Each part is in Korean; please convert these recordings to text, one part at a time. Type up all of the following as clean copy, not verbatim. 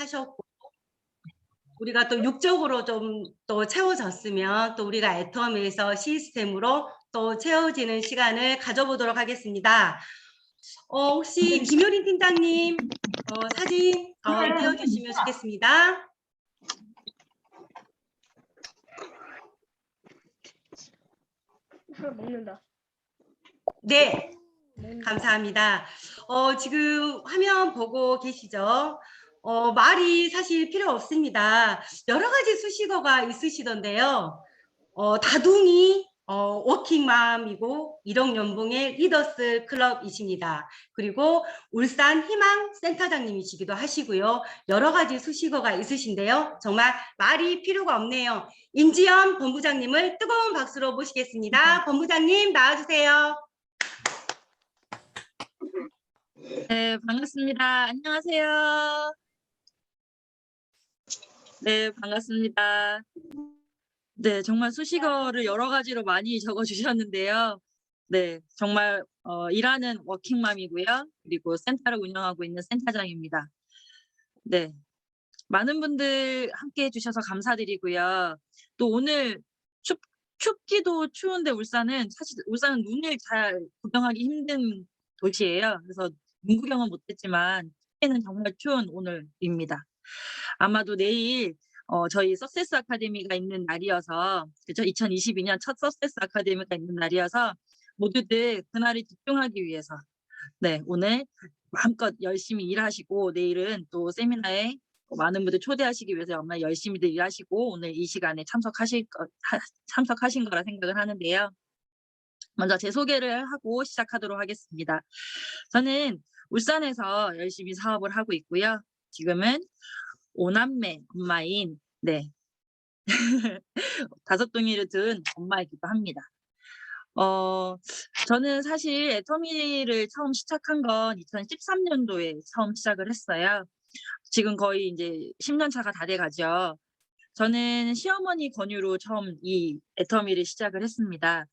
하셨고 우리가 또 육적으로 좀 또 채워졌으면 또 우리가 애터미에서 시스템으로 또 채워지는 시간을 가져보도록 하겠습니다. 혹시 김효린 팀장님 사진 띄워주시면 좋겠습니다. 먹는다. 네, 감사합니다. 지금 화면 보고 계시죠? 말이 사실 필요 없습니다. 여러 가지 수식어가 있으시던데요. 다둥이 워킹맘이고 일억연봉의 리더스 클럽이십니다. 그리고 울산 희망 센터장님이시기도 하시고요. 여러 가지 수식어가 있으신데요. 정말 말이 필요가 없네요. 임지연 본부장님을 뜨거운 박수로 모시겠습니다. 본부장님 나와주세요. 네, 반갑습니다. 안녕하세요. 네, 반갑습니다. 네, 정말 수식어를 여러 가지로 많이 적어주셨는데요. 네, 정말 일하는 워킹맘이고요. 그리고 센터를 운영하고 있는 센터장입니다. 네, 많은 분들 함께 해주셔서 감사드리고요. 또 오늘 춥기도 추운데 사실 울산은 눈을 잘 구경하기 힘든 도시예요. 그래서 눈 구경은 못했지만 밖에는 정말 추운 오늘입니다. 아마도 내일 저희 석세스 아카데미가 있는 날이어서 그죠? 2022년 첫 석세스 아카데미가 있는 날이어서 모두들 그날을 집중하기 위해서 네, 오늘 마음껏 열심히 일하시고 내일은 또 세미나에 많은 분들 초대하시기 위해서 정말 열심히들 일하시고 오늘 이 시간에 참석하신 거라 생각을 하는데요. 먼저 제 소개를 하고 시작하도록 하겠습니다. 저는 울산에서 열심히 사업을 하고 있고요. 지금은 5남매 엄마인 네 다섯 동이를 둔 엄마이기도 합니다. 저는 사실 애터미를 처음 시작한 건 2013년도에 처음 시작을 했어요. 지금 거의 이제 10년 차가 다 돼가죠. 저는 시어머니 권유로 처음 이 애터미를 시작을 했습니다.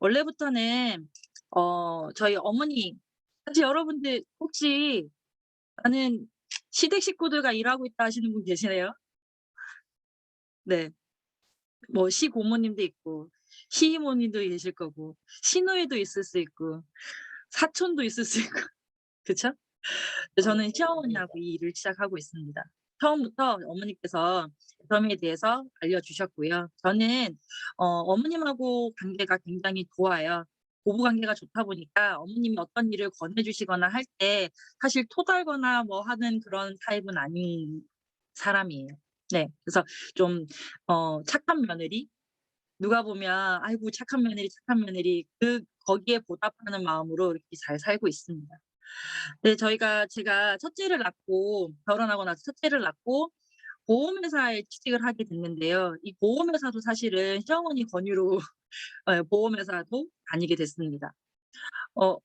원래부터는 저희 어머니 사실 여러분들 혹시 나는 시댁 식구들과 일하고 있다 하시는 분 계시네요? 네. 뭐 시고모님도 있고 시이모님도 계실 거고 시누이도 있을 수 있고 사촌도 있을 수 있고 그쵸? 저는 시어머니하고 이 일을 시작하고 있습니다. 처음부터 어머니께서 애터미에 대해서 알려주셨고요. 저는 어머님하고 관계가 굉장히 좋아요. 고부 관계가 좋다 보니까 어머님이 어떤 일을 권해주시거나 할 때 사실 토달거나 뭐 하는 그런 타입은 아닌 사람이에요. 네, 그래서 좀 착한 며느리 누가 보면 아이고 착한 며느리 착한 며느리 거기에 보답하는 마음으로 이렇게 잘 살고 있습니다. 네, 제가 첫째를 낳고 결혼하고 나서 첫째를 낳고 보험회사에 취직을 하게 됐는데요. 이 보험회사도 사실은 시어머니 권유로 보험회사도 다니게 됐습니다.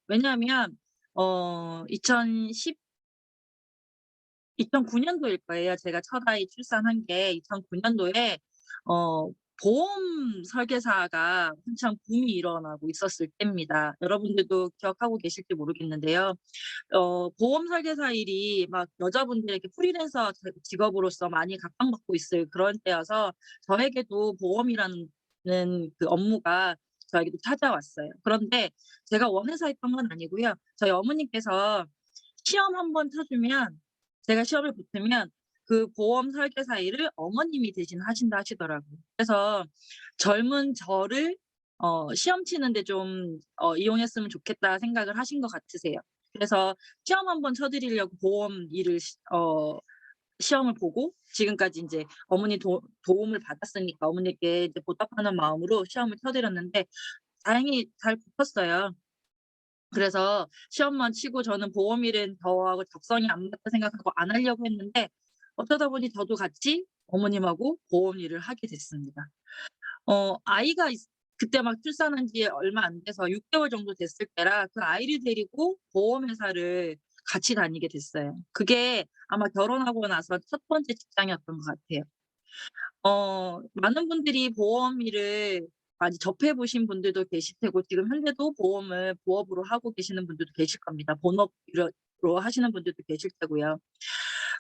왜냐하면 2009년도일 거예요. 제가 첫 아이 출산한 게 2009년도에 보험 설계사가 한창 붐이 일어나고 있었을 때입니다. 여러분들도 기억하고 계실지 모르겠는데요. 보험 설계사 일이 막 여자분들에게 프리랜서 직업으로서 많이 각광받고 있을 그런 때여서 저에게도 보험이라는 그 업무가 저에게도 찾아왔어요. 그런데 제가 원해서 했던 건 아니고요. 저희 어머니께서 시험 한번 쳐주면 제가 시험을 붙으면 그 보험 설계사 일을 어머님이 대신 하신다 하시더라고요. 그래서 젊은 저를 시험 치는데 좀 이용했으면 좋겠다 생각을 하신 것 같으세요. 그래서 시험 한번 쳐드리려고 보험 일을 시험을 보고 지금까지 이제 어머니 도움을 받았으니까 어머니께 이제 보답하는 마음으로 시험을 쳐드렸는데 다행히 잘 붙었어요. 그래서 시험만 치고 저는 보험 일은 저하고 적성이 안 맞다 생각하고 안 하려고 했는데 어쩌다 보니 저도 같이 어머님하고 보험 일을 하게 됐습니다. 아이가 그때 막 출산한 지 얼마 안 돼서 6개월 정도 됐을 때라 그 아이를 데리고 보험회사를 같이 다니게 됐어요. 그게 아마 결혼하고 나서 첫 번째 직장이었던 것 같아요. 많은 분들이 보험 일을 많이 접해 보신 분들도 계실 테고 지금 현재도 보험을 부업으로 하고 계시는 분들도 계실 겁니다. 본업으로 하시는 분들도 계실 테고요.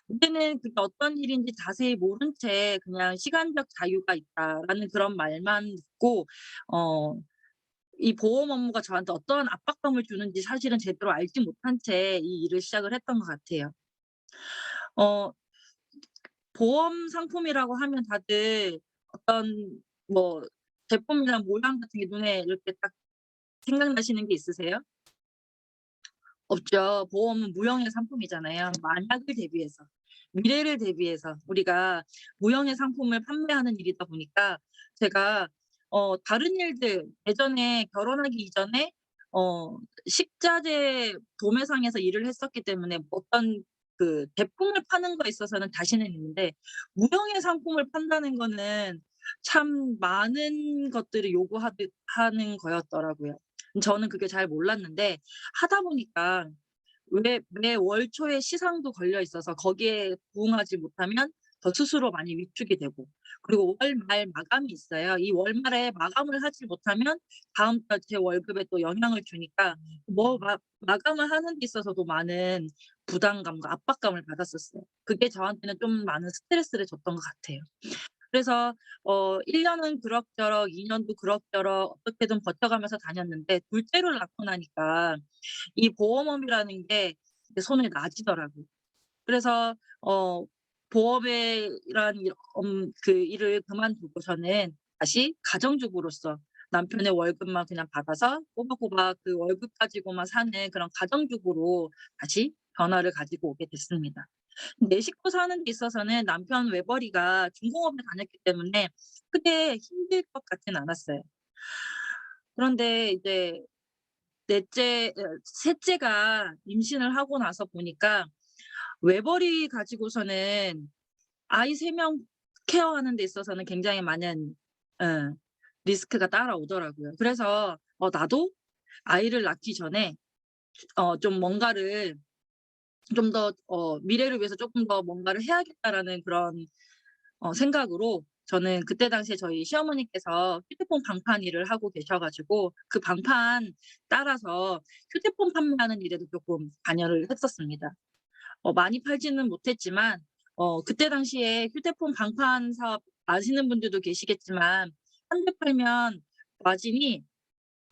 문제는 그게 어떤 일인지 자세히 모른 채 그냥 "시간적 자유가 있다."라는 그런 말만 듣고 어 이 보험 업무가 저한테 어떠한 압박감을 주는지 사실은 제대로 알지 못한 채 이 일을 시작을 했던 것 같아요. 어 보험 상품이라고 하면 다들 어떤 뭐 제품이나 모양 같은 게 눈에 이렇게 딱 생각나시는 게 있으세요? 없죠. 보험은 무형의 상품이잖아요. 만약을 대비해서, 미래를 대비해서 우리가 무형의 상품을 판매하는 일이다 보니까 제가 다른 일들 예전에 결혼하기 이전에 어 식자재 도매상에서 일을 했었기 때문에 어떤 그 제품을 파는 거에 있어서는 자신은 있는데 무형의 상품을 판다는 거는 참 많은 것들을 요구하듯 하는 거였더라고요. 저는 그게 잘 몰랐는데 하다 보니까 매 월초에 시상도 걸려 있어서 거기에 부응하지 못하면 더 스스로 많이 위축이 되고, 그리고 월말 마감이 있어요. 이 월말에 마감을 하지 못하면 다음 달 제 월급에 또 영향을 주니까 뭐 마감을 하는 데 있어서도 많은 부담감과 압박감을 받았었어요. 그게 저한테는 좀 많은 스트레스를 줬던 것 같아요. 그래서 1 년은 그럭저럭 2 년도 그럭저럭 어떻게든 버텨가면서 다녔는데 둘째를 낳고 나니까 이 보험업이라는 게 이제 손에 나지더라고요. 그래서 어 보험에 란 그 일을 그만두고 저는 다시 가정주부로서 남편의 월급만 그냥 받아서 꼬박꼬박 그 월급 가지고만 사는 그런 가정주부로 다시 변화를 가지고 오게 됐습니다. 내 식구 사는 데 있어서는 남편 외벌이가 중공업을 다녔기 때문에 크게 힘들 것 같진 않았어요. 그런데 이제 셋째가 임신을 하고 나서 보니까 외벌이 가지고서는 아이 3명 케어하는 데 있어서는 굉장히 많은 예 리스크가 따라오더라고요. 그래서 나도 아이를 낳기 전에 좀 뭔가를 좀 더 '미래를 위해서 쪼끔 더 뭔가를 해야겠다.'라는 그런 생각으로 저는 그때 당시에 저희 시어머니께서 휴대폰 방판 일을 하고 계셔 가지고 그 방판 따라서 휴대폰 판매하는 일에도 쪼끔 관여를 했었습니다. 많이 팔지는 못했지만 그때 당시에 휴대폰 방판 사업 아시는 분들도 계시겠지만 한 대 팔면 마진이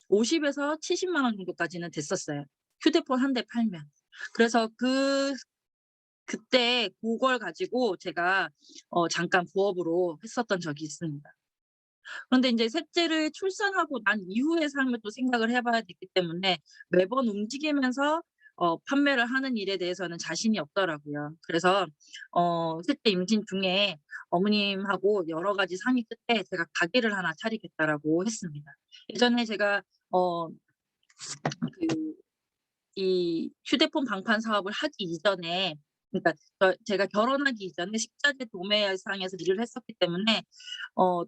50 에서 70만 원 정도까지는 됐었어요, 휴대폰 한 대 팔면. 그래서 그때 고걸 가지고 제가 잠깐 부업으로 했었던 적이 있습니다. 그런데 인제 셋째를 출산하고 난 이후의 삶을 또 생각을 해 봐야 되기 때문에 매번 움직이면서 판매를 하는 일에 대해서는 자신이 없더라고요. 그래서 셋째 임신 중에 어머님하고 여러 가지 상의 끝에 제가 '가게를 하나 차리겠다.'라고 했습니다. 예전에 제가 어 그 이 휴대폰 방판 사업을 하기 이전에, 그러니까 제가 결혼하기 이전에 식자재 도매상에서 일을 했었기 때문에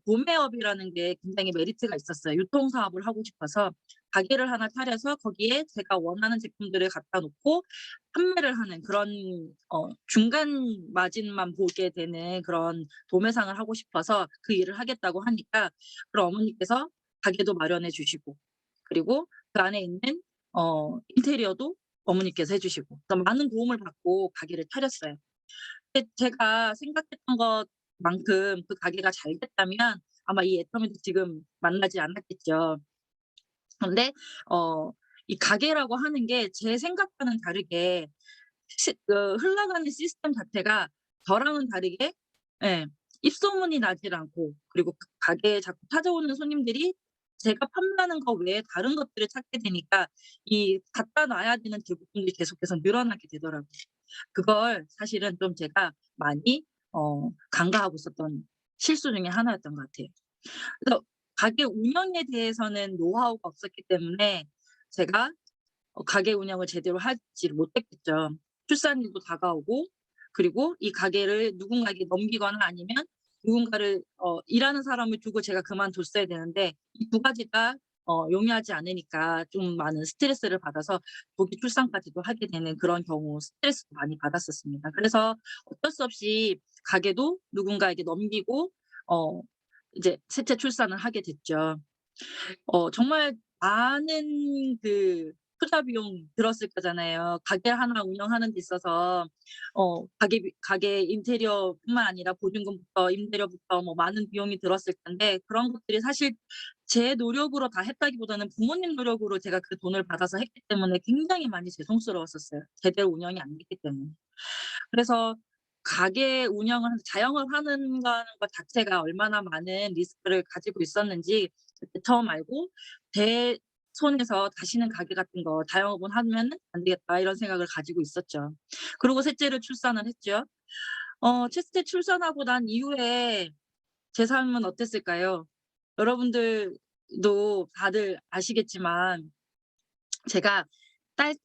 도매업이라는 게 굉장히 메리트가 있었어요. 유통 사업을 하고 싶어서 가게를 하나 차려서 거기에 제가 원하는 제품들을 갖다 놓고 판매를 하는 그런 중간 마진만 보게 되는 그런 도매상을 하고 싶어서 그 일을 하겠다고 하니까 그럼 어머니께서 가게도 마련해 주시고, 그리고 그 안에 있는 인테리어도 어머니께서 해 주시고 그래서 많은 도움을 받고 가게를 차렸어요. 근데 제가 생각했던 것만큼 그 가게가 잘 됐다면 아마 이 애터미도 지금 만나지 않았겠죠. 그런데 어 이 가게라고 하는 게 제 생각과는 다르게 흘러가는 시스템 자체가 저랑은 다르게 예 입소문이 나질 않고, 그리고 그 가게에 자꾸 찾아오는 손님들이 제가 판매하는 거 외에 다른 것들을 찾게 되니까 이 갖다 놔야 되는 제품들이 계속해서 늘어나게 되더라고요. 그걸 사실은 좀 제가 많이 간과하고 있었던 실수 중에 하나였던 것 같아요. 그래서 가게 운영에 대해서는 노하우가 없었기 때문에 제가 가게 운영을 제대로 하지를 못했겠죠. 출산일도 다가오고, 그리고 이 가게를 누군가에게 넘기거나 아니면 누군가를 일하는 사람을 두고 제가 그만뒀어야 되는데 이 두 가지가 용이하지 않으니까 좀 많은 스트레스를 받아서 조기 출산까지도 하게 되는 그런 경우 스트레스도 많이 받았었습니다. 그래서 어쩔 수 없이 가게도 누군가에게 넘기고 어 이제 셋째 출산을 하게 됐죠. 정말 많은 투자 비용 들었을 거잖아요. 가게 하나 운영하는 데 있어서 가게 인테리어뿐만 아니라 보증금부터 임대료부터 뭐 많은 비용이 들었을 텐데 그런 것들이 사실 제 노력으로 다 했다기보다는 부모님 노력으로 제가 그 돈을 받아서 했기 때문에 굉장히 많이 죄송스러웠었어요, 제대로 운영이 안 됐기 때문에. 그래서 가게 운영을 자영업하는 거는 것 자체가 얼마나 많은 리스크를 가지고 있었는지 그때 처음 알고 제 손에서 다시는 가게 같은 거 자영업은 하면은 안 되겠다 이런 생각을 가지고 있었죠. 그리고 셋째를 출산을 했죠. 셋째 출산하고 난 이후에 제 삶은 어땠을까요? 여러분들도 다들 아시겠지만 제가 딸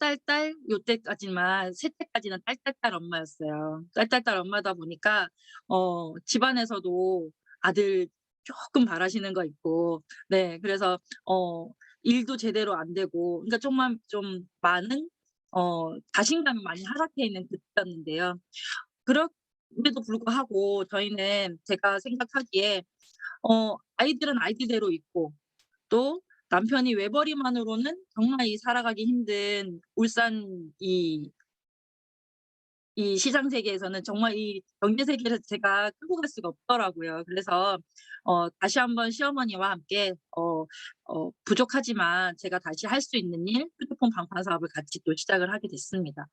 요때까지만 셋째까지는 딸 엄마였어요. 딸 엄마다 보니까 집안에서 아들 쪼끔 바라시는 거 있고 네 그래서 일도 제대로 안 되고 그러니까 정말 좀 많은 자신감이 많이 하락해 있는 그때였는데요. 그럼에도 불구하고 저희는 제가 생각하기에 아이들은 아이들대로 있고 또 남편이 외벌이만으로는 정말 이 살아가기 힘든 울산 이 시장 세계에서는 정말 이 경제 세계에서 제가 끌고 갈 수가 없더라고요. 그래서 다시 한번 시어머니와 함께 부족하지만 제가 다시 할 수 있는 일 휴대폰 방판 사업을 같이 또 시작을 하게 됐습니다.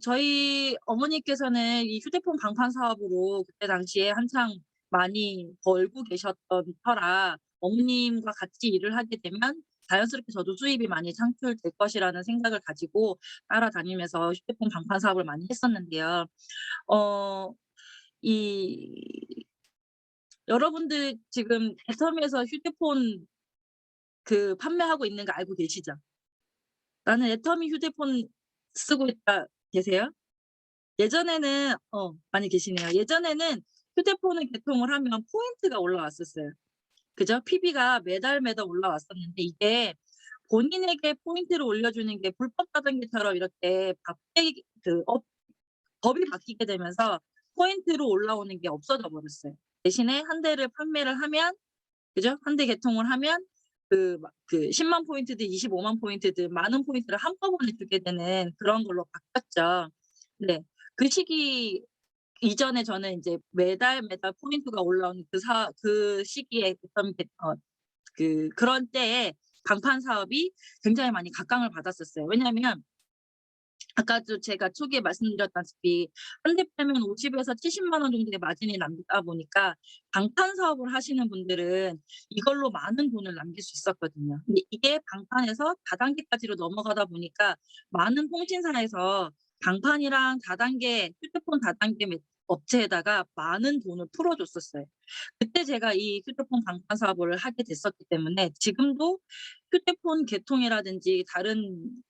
저희 어머니께서는 이 휴대폰 방판 사업으로 그때 당시에 한창 많이 벌고 계셨던 터라 어머님과 같이 일을 하게 되면 자연스럽게 저도 수입이 많이 창출될 것이라는 생각을 가지고 따라다니면서 휴대폰 방판 사업을 많이 했었는데요. 어 이 여러분들 지금 애터미에서 휴대폰 판매하고 있는 거 알고 계시죠? "나는 애터미 휴대폰 쓰고 있다." 계세요? 예전에는 많이 계시네요. 예전에는 휴대폰을 개통을 하면 포인트가 올라왔었어요. 그죠? PB가 매달 올라왔었는데 이게 본인에게 포인트를 올려주는 게 불법 다단계처럼 이렇게 바뀌 그 업 법이 바뀌게 되면서 포인트로 올라오는 게 없어져 버렸어요. 대신에 한 대를 판매를 하면 그죠? 한 대 개통을 하면 10만 포인트든 25만 포인트든 많은 포인트를 한꺼번에 주게 되는 그런 걸로 바뀌었죠. 네. 그 시기 이전에 저는 인제 매달 포인트가 올라오는 그 시기에 그런 때에 방판 사업이 굉장히 많이 각광을 받았었어요. 왜냐하면 아까도 제가 초기에 말씀드렸다시피 한 대 팔면 50에서 70만 원 정도의 마진이 남다 보니까 방판 사업을 하시는 분들은 이걸로 많은 돈을 남길 수 있었거든요. 근데 이게 방판에서 다단계까지로 넘어가다 보니까 많은 통신사에서 방판이랑 다단계 휴대폰 다단계 업체에다가 많은 돈을 풀어 줬었어요. 그때 제가 이 휴대폰 방판 사업을 하게 됐었기 때문에 지금도 휴대폰 개통이라든지 다른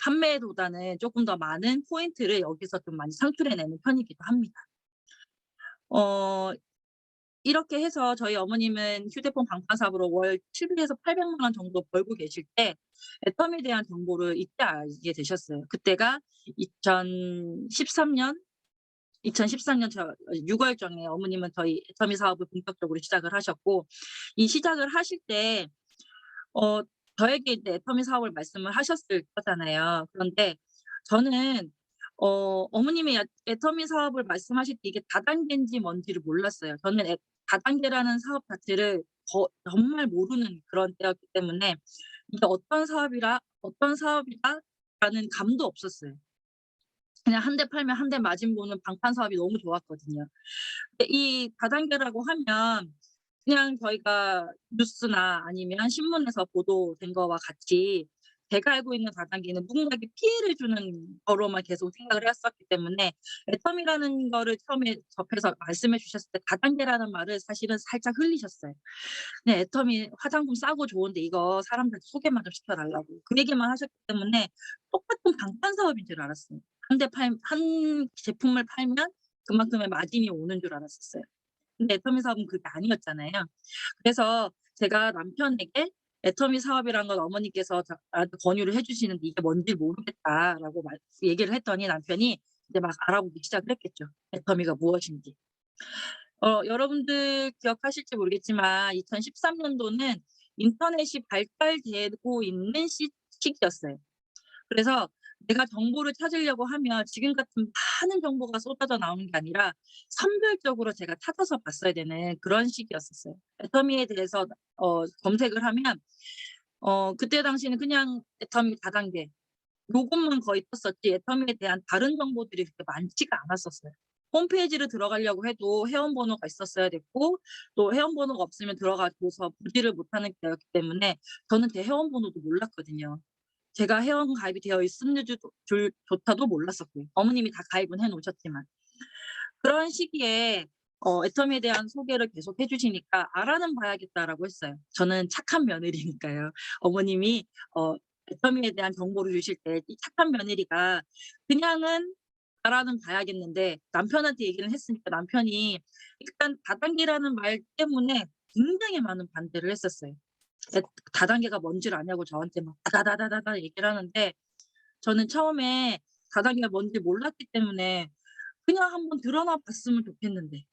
판매보다는 쪼끔 더 많은 포인트를 여기서 좀 많이 창출해 내는 편이기도 합니다. 어 이렇게 해서 저희 어머님은 휴대폰 방판 사업으로 월 700에서 800만 원 정도 벌고 계실 때 애텀에 대한 정보를 이때 알게 되셨어요. 그때가 2013년 2013년 6 월경에 어머님은 저희 애터미 사업을 본격적으로 시작을 하셨고 이 시작을 하실 때 어 저에게 이제 애터미 사업을 말씀을 하셨을 거잖아요. 그런데 저는 어머님이 애터미 사업을 말씀하실 때 이게 다단계인지 뭔지를 몰랐어요. 저는 다단계라는 사업 자체를 정말 모르는 그런 때였기 때문에 이게 어떤 사업이다라는 감도 없었어요. 그냥 한 대 팔면 한 대 마진 보는 방판 사업이 너무 좋았거든요. 근데 이 다단계라고 하면 그냥 저희가 뉴스나 아니면 신문에서 보도된 거와 같이 제가 알고 있는 다단계는 누군가에게 피해를 주는 거로만 계속 생각을 했었기 때문에 애텀이라는 거를 처음에 접해서 말씀해 주셨을 때 다단계라는 말을 사실은 살짝 흘리셨어요. "네 애텀이 화장품 싸고 좋은데 이거 사람들한테 소개만 좀 시켜 달라."고 그 얘기만 하셨기 때문에 똑같은 방판 사업인 줄 알았어요. 한 제품을 팔면 그만큼의 마진이 오는 줄 알았었어요. 근데 애터미 사업은 그게 아니었잖아요. 그래서 제가 남편에게 "애터미 사업이란 건 어머니께서 나한테 권유를 해 주시는데 이게 뭔지 모르겠다."라고 얘기를 했더니 남편이 이제 막 알아보기 시작을 했겠죠. 애터미가 무엇인지. 여러분들 기억하실지 모르겠지만 2013 년도는 인터넷이 발달되고 있는 시기였어요. 그래서 내가 정보를 찾으려고 하면 지금 같은 많은 정보가 쏟아져 나오는 게 아니라 선별적으로 제가 찾아서 봤어야 되는 그런 시기였었어요. 애터미에 대해서 검색을 하면 그때 당시에는 그냥 애터미 다단계 요것만 거의 떴었지 애터미에 대한 다른 정보들이 그렇게 많지가 않았었어요. 홈페이지를 들어가려고 해도 회원번호가 있었어야 됐고 또 회원번호가 없으면 들어가고서 보지를 못하는 때였기 때문에 저는 제 회원번호도 몰랐거든요. 제가 회원 가입이 되어 있었는지 조차도 몰랐었고요. 어머님이 다 가입은 해 놓으셨지만. 그런 시기에 애터미에 대한 소개를 계속 해 주시니까 '알아는 봐야겠다.'라고 했어요. 저는 착한 며느리니까요. 어머님이 애터미에 대한 정보를 주실 때 이 착한 며느리가 그냥은 알아는 봐야겠는데 남편한테 얘기를 했으니까 남편이 일단 다단계라는 말 때문에 굉장히 많은 반대를 했었어요. 애 다단계가 뭔지를 아냐고 저한테 막 다다다다다다 얘기를 하는데 저는 처음에 다단계가 뭔지 몰랐기 때문에 그냥 한번 들어나 봤으면 좋겠는데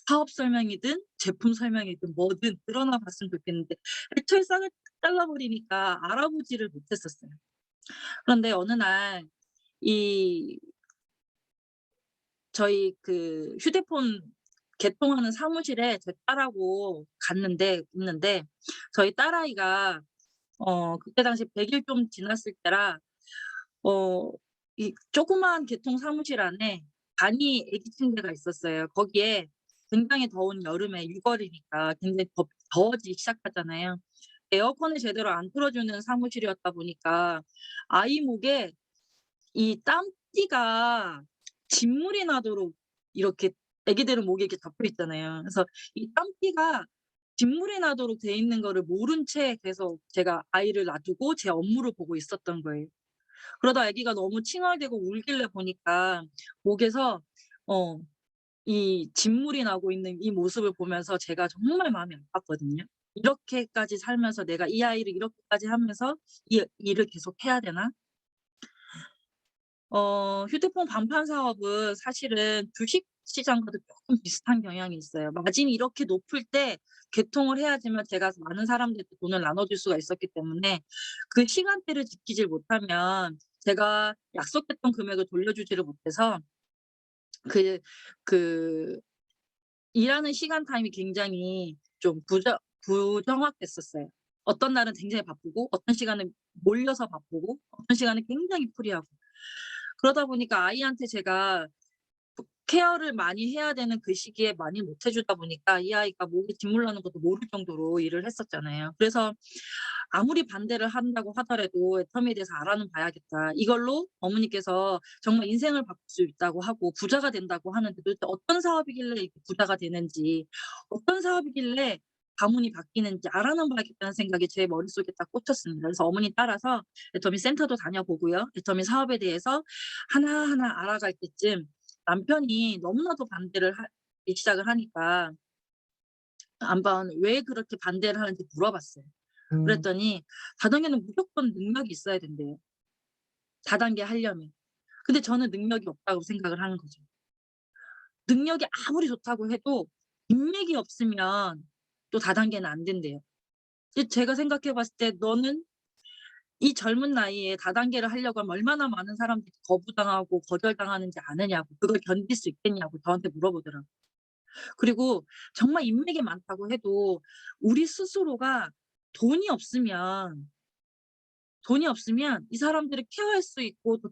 사업 설명이든 제품 설명이든 뭐든 들어나 봤으면 좋겠는데 애초에 싹을 잘라 버리니까 알아보지를 못했었어요. 그런데 어느 날 이 저희 그 휴대폰 개통하는 사무실에 제 딸하고 있는데 저희 딸아이가 그때 당시 100일 좀 지났을 때라 어 이 조그마한 개통 사무실 안에 간이 아기 침대가 있었어요. 거기에 굉장히 더운 여름에 6 월이니까 굉장히 더워지기 시작하잖아요. 에어컨을 제대로 안 틀어 주는 사무실이었다 보니까 아이 목에 이 땀띠가 진물이 나도록 이렇게 애기들은 목에 이렇게 덮여 있잖아요. 그래서 이 땀띠가 진물이 나도록 돼 있는 거를 모른 채 계속 제가 아이를 놔두고 제 업무를 보고 있었던 거예요. 그러다 아기가 너무 칭얼대고 울길래 보니까 목에서 어 이 진물이 나고 있는 이 모습을 보면서 제가 정말 마음이 아팠거든요. '이렇게까지 살면서 내가 이 아이를 이렇게까지 하면서 이 일을 계속 해야 되나?' 휴대폰 반판 사업은 사실은 주식 시장과도 쪼끔 비슷한 경향이 있어요. 마진이 이렇게 높을 때 개통을 해야지만 제가 많은 사람들한테 돈을 나눠줄 수가 있었기 때문에 그 시간대를 지키질 못하면 제가 약속했던 금액을 돌려주지를 못해서 그 그 일하는 시간 타임이 굉장히 좀 부정확했었어요. 어떤 날은 굉장히 바쁘고 어떤 시간은 몰려서 바쁘고 어떤 시간은 굉장히 프리하고. 그러다 보니까 아이한테 제가 케어를 많이 해야 되는 그 시기에 많이 못 해 주다 보니까 이 아이가 목이 진물 나는 것도 모를 정도로 일을 했었잖아요. 그래서 아무리 반대를 한다고 하더라도 "애터미에 대해서 알아는 봐야겠다." 이걸로 어머니께서 정말 인생을 바꿀 수 있다고 하고 부자가 된다고 하는데 도대체 어떤 사업이길래 이렇게 부자가 되는지 어떤 사업이길래 가문이 바뀌는지 알아는 봐야겠다는 생각이 제 머릿속에 딱 꽂혔습니다. 그래서 어머니 따라서 애터미 센터도 다녀보고요. 애터미 사업에 대해서 하나하나 알아갈 때쯤 남편이 너무나도 반대를 하기 시작을 하니까 한번 왜 그렇게 반대를 하는지 물어봤어요. 음. 그랬더니 다단계는 무조건 능력이 있어야 된대요, 다단계 하려면. 근데 저는 능력이 없다고 생각을 하는 거죠. 능력이 아무리 좋다고 해도 인맥이 없으면 또 다단계는 안 된대요. 제가 생각해 봤을 때 "너는 이 젊은 나이에 다단계를 하려고 하면 얼마나 많은 사람들이 거부당하고 거절당하는지 아느냐고. 그걸 견딜 수 있겠냐고." 저한테 물어보더라고요. 그리고 정말 인맥이 많다고 해도 우리 스스로가 돈이 없으면 이 사람들을 케어할 수 있고 또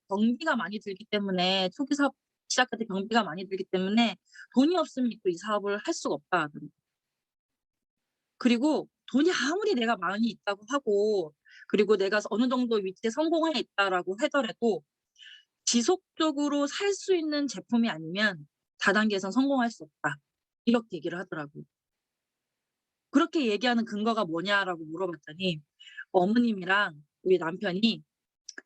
경비가 많이 들기 때문에 초기 사업 시작할 때 경비가 많이 들기 때문에 "돈이 없으면 또 이 사업을 할 수가 없다." 하더라고요. 그리고 돈이 아무리 내가 많이 있다고 하고 그리고 내가 어느 정도 위치에 성공해 있다라고 하더라도 "지속적으로 살 수 있는 제품이 아니면 다단계에선 성공할 수 없다." 이렇게 얘기를 하더라고요. "그렇게 얘기하는 근거가 뭐냐?"라고 물어봤더니 어머님이랑 우리 남편이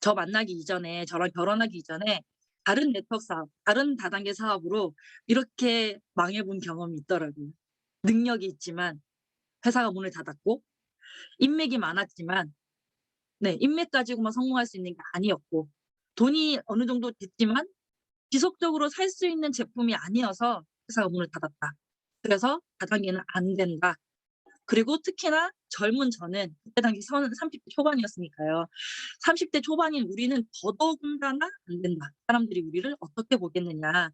저랑 결혼하기 이전에 다른 네트워크 사업, 다른 다단계 사업으로 이렇게 망해 본 경험이 있더라고요. 능력이 있지만 회사가 문을 닫았고 인맥이 많았지만 인맥 가지고만 성공할 수 있는 게 아니었고 돈이 어느 정도 됐지만 지속적으로 살 수 있는 제품이 아니어서 회사가 문을 닫았다. 그래서 "다단계는 안 된다." 그리고 특히나 젊은 저는 그때 당시 30대 초반이었으니까요. 30대 초반인 우리는 더더군다나 '안 된다. 사람들이 우리를 어떻게 보겠느냐.'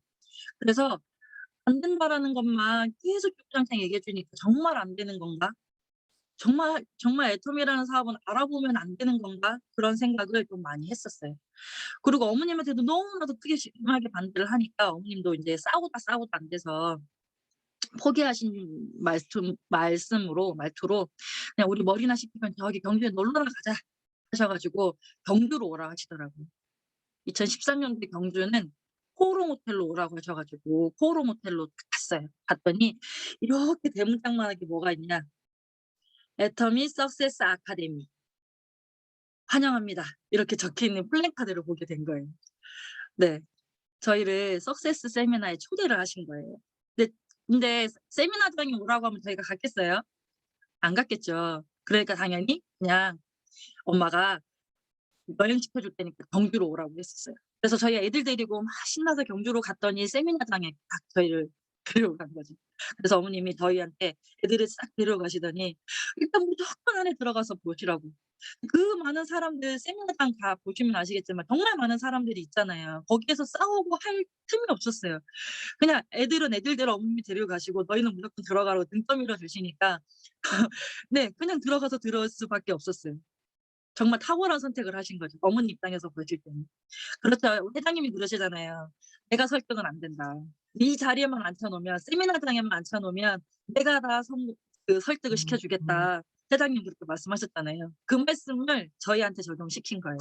그래서 '안 된다.'라는 것만 계속 주구장창 얘기해 주니까 '정말 안 되는 건가? 정말 애텀이라는 사업은 알아보면 안 되는 건가?' 그런 생각을 좀 많이 했었어요. 그리고 어머님한테도 너무나도 크게 심하게 반대를 하니까 어머님도 인제 싸우다 안 돼서 포기하신 말투로 "그냥 우리 머리나 식히면 저기 경주에 놀러나 가자." 하셔 가지고 경주로 오라 하시더라고요. 2013 년도에 경주는 코오롱 호텔로 오라고 하셔 가지고 코오롱 호텔로 딱 갔어요. 갔더니 이렇게 대문짝만하게 뭐가 있냐. 애터미 석세스 아카데미 환영합니다. 이렇게 적혀 있는 플래카드를 보게 된 거예요. 네. 저희를 석세스 세미나에 초대를 하신 거예요. 근데 세미나장에 오라고 하면 저희가 갔겠어요? 안 갔겠죠. 그러니까 당연히 그냥 엄마가 여행시켜 줄 테니까 경주로 오라고 했었어요. 그래서 저희 애들 데리고 막 신나서 경주로 갔더니 세미나장에 딱 저희를 데려간 거죠. 그래서 어머님이 저희한테 애들을 싹 데려가시더니 "일단 무조건 안에 들어가서 보시라."고. 그 많은 사람들 세미나장 다 보시면 아시겠지만 정말 많은 사람들이 있잖아요. 거기에서 싸우고 할 틈이 없었어요. 그냥 애들은 애들대로 어머님이 데려가시고 "너희는 무조건 들어가라."고 등 떠밀어 주시니까 네 그냥 들어가서 들을 수밖에 없었어요. 정말 탁월한 선택을 하신 거죠. 어머니 입장에서 보실 때는. 그렇죠. 회장님이 그러시잖아요. "내가 설득은 안 된다. 이 자리에만 앉혀 놓으면 세미나장에만 앉혀 놓으면 내가 다 설득을 시켜 주겠다." 회장님 그렇게 말씀하셨잖아요. 그 말씀을 저희한테 적용시킨 거예요.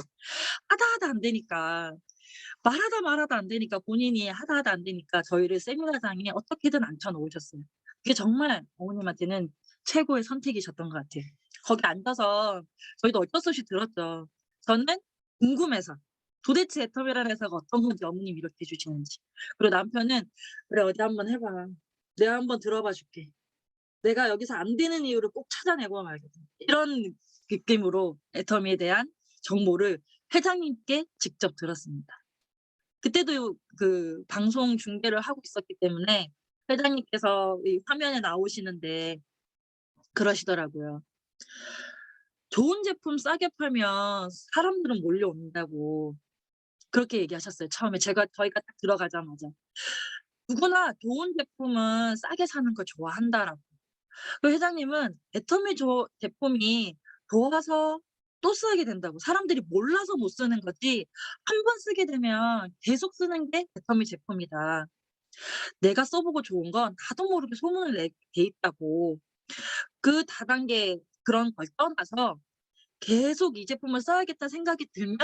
하다 안 되니까 말하다 안 되니까 본인이 하다 안 되니까 저희를 세미나장에 어떻게든 앉혀 놓으셨어요. 그게 정말 어머님한테는 최고의 선택이셨던 것 같아요. 거기 앉아서 저희도 어쩔 수 없이 들었죠. 저는 궁금해서 도대체 애터미라는 회사가 어떤 건지 어머님이 이렇게 해 주시는지. 그리고 남편은 "그래 어디 한번 해 봐. 내가 한번 들어봐 줄게. 내가 여기서 안 되는 이유를 꼭 찾아내고 말거든." 이런 느낌으로 애터미에 대한 정보를 회장님께 직접 들었습니다. 그때도 그 방송 중계를 하고 있었기 때문에 회장님께서 이 화면에 나오시는데 그러시더라고요. "좋은 제품 싸게 팔면 사람들은 몰려온다."고 그렇게 얘기하셨어요. 처음에 저희가 딱 들어가자마자. "누구나 좋은 제품은 싸게 사는 걸 좋아한다."라고. 그 회장님은 애터미 제품이 좋아서 또 쓰게 된다고. 사람들이 몰라서 못 쓰는 거지 한 번 쓰게 되면 계속 쓰는 게 애터미 제품이다. 내가 써 보고 좋은 건 나도 모르게 소문을 내게 돼 있다고. 그 다단계 그런 걸 떠나서 계속 이 제품을 써야겠다 생각이 들면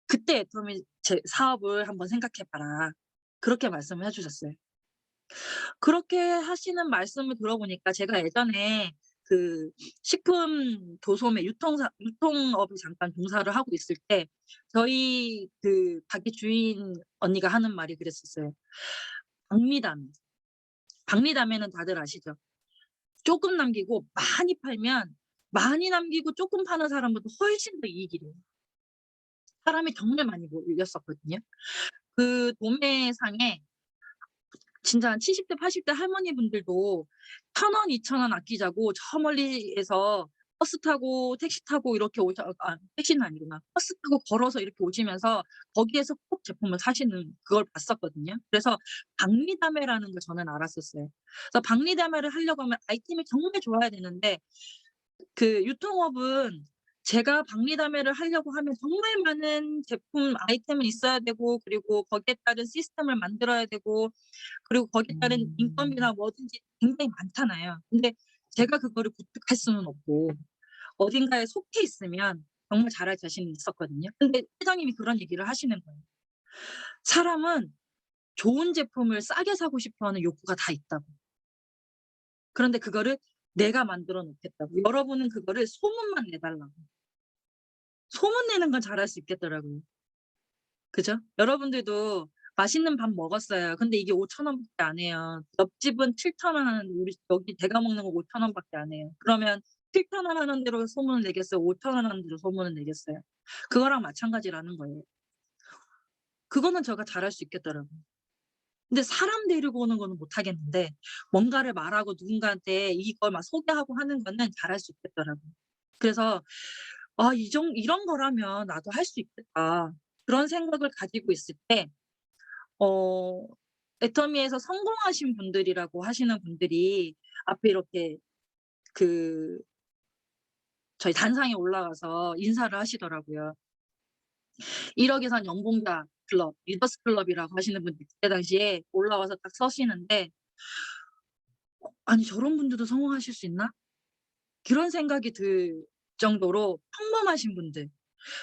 그때 애터미 사업을 한번 생각해 봐라. 그렇게 말씀을 해 주셨어요. 그렇게 하시는 말씀을 들어보니까 제가 예전에 그 식품 도소매 유통업에 잠깐 종사를 하고 있을 때 저희 그 가게 주인 언니가 하는 말이 그랬었어요. 박리담. 박리담에는 다들 아시죠? 쪼끔 남기고 많이 팔면 많이 남기고 쪼끔 파는 사람보다 훨씬 더 이익이 돼요. 사람이 정말 많이 몰렸었거든요. 그 도매상에 진짜 한 70대 80대 할머니분들도 1,000원 2,000원 아끼자고 저 멀리에서 버스 타고 택시 타고 이렇게 택시는 아니구나. 버스 타고 걸어서 이렇게 오시면서 거기에서 꼭 제품을 사시는 그걸 봤었거든요. 그래서 박리담회라는 걸 저는 알았었어요. 그래서 박리담회를 하려고 하면 아이템이 정말 좋아야 되는데 그 유통업은 제가 박리담회를 하려고 하면 정말 많은 제품 아이템이 있어야 되고 그리고 거기에 따른 시스템을 만들어야 되고 그리고 거기에 따른 인건비나 뭐든지 굉장히 많잖아요. 근데 제가 그거를 구축할 수는 없고 어딘가에 속해 있으면 정말 잘할 자신이 있었거든요. 근데 회장님이 그런 얘기를 하시는 거예요. "사람은 좋은 제품을 싸게 사고 싶어 하는 욕구가 다 있다고. 그런데 그거를 내가 만들어 놓겠다고. 여러분은 그거를 소문만 내 달라고." 소문 내는 건 잘할 수 있겠더라고요. 그죠? 여러분들도 맛있는 밥 먹었어요. 근데 이게 5,000 원밖에 안 해요. 옆집은 7,000원 하는데 우리 여기 제가 먹는 거 5,000 원밖에 안 해요. 그러면 7,000원 하는 대로 소문을 내겠어요? 5,000 원 하는 대로 소문을 내겠어요? 그거랑 마찬가지라는 거예요. 그거는 제가 잘할 수 있겠더라고요. 근데 사람 데리고 오는 거는 못 하겠는데 뭔가를 말하고 누군가한테 이걸 막 소개하고 하는 거는 잘할 수 있겠더라고요. 그래서 '아 이런 거라면 나도 할 수 있겠다.' 그런 생각을 가지고 있을 때 어 애터미에서 성공하신 분들이라고 하시는 분들이 앞에 이렇게 그 저희 단상에 올라와서 인사를 하시더라고요. 1억 예산 연봉자 클럽, 리더스 클럽이라고 하시는 분들이 그때 당시에 올라와서 딱 서시는데 '아니 저런 분들도 성공하실 수 있나?' 그런 생각이 들 정도로 평범하신 분들.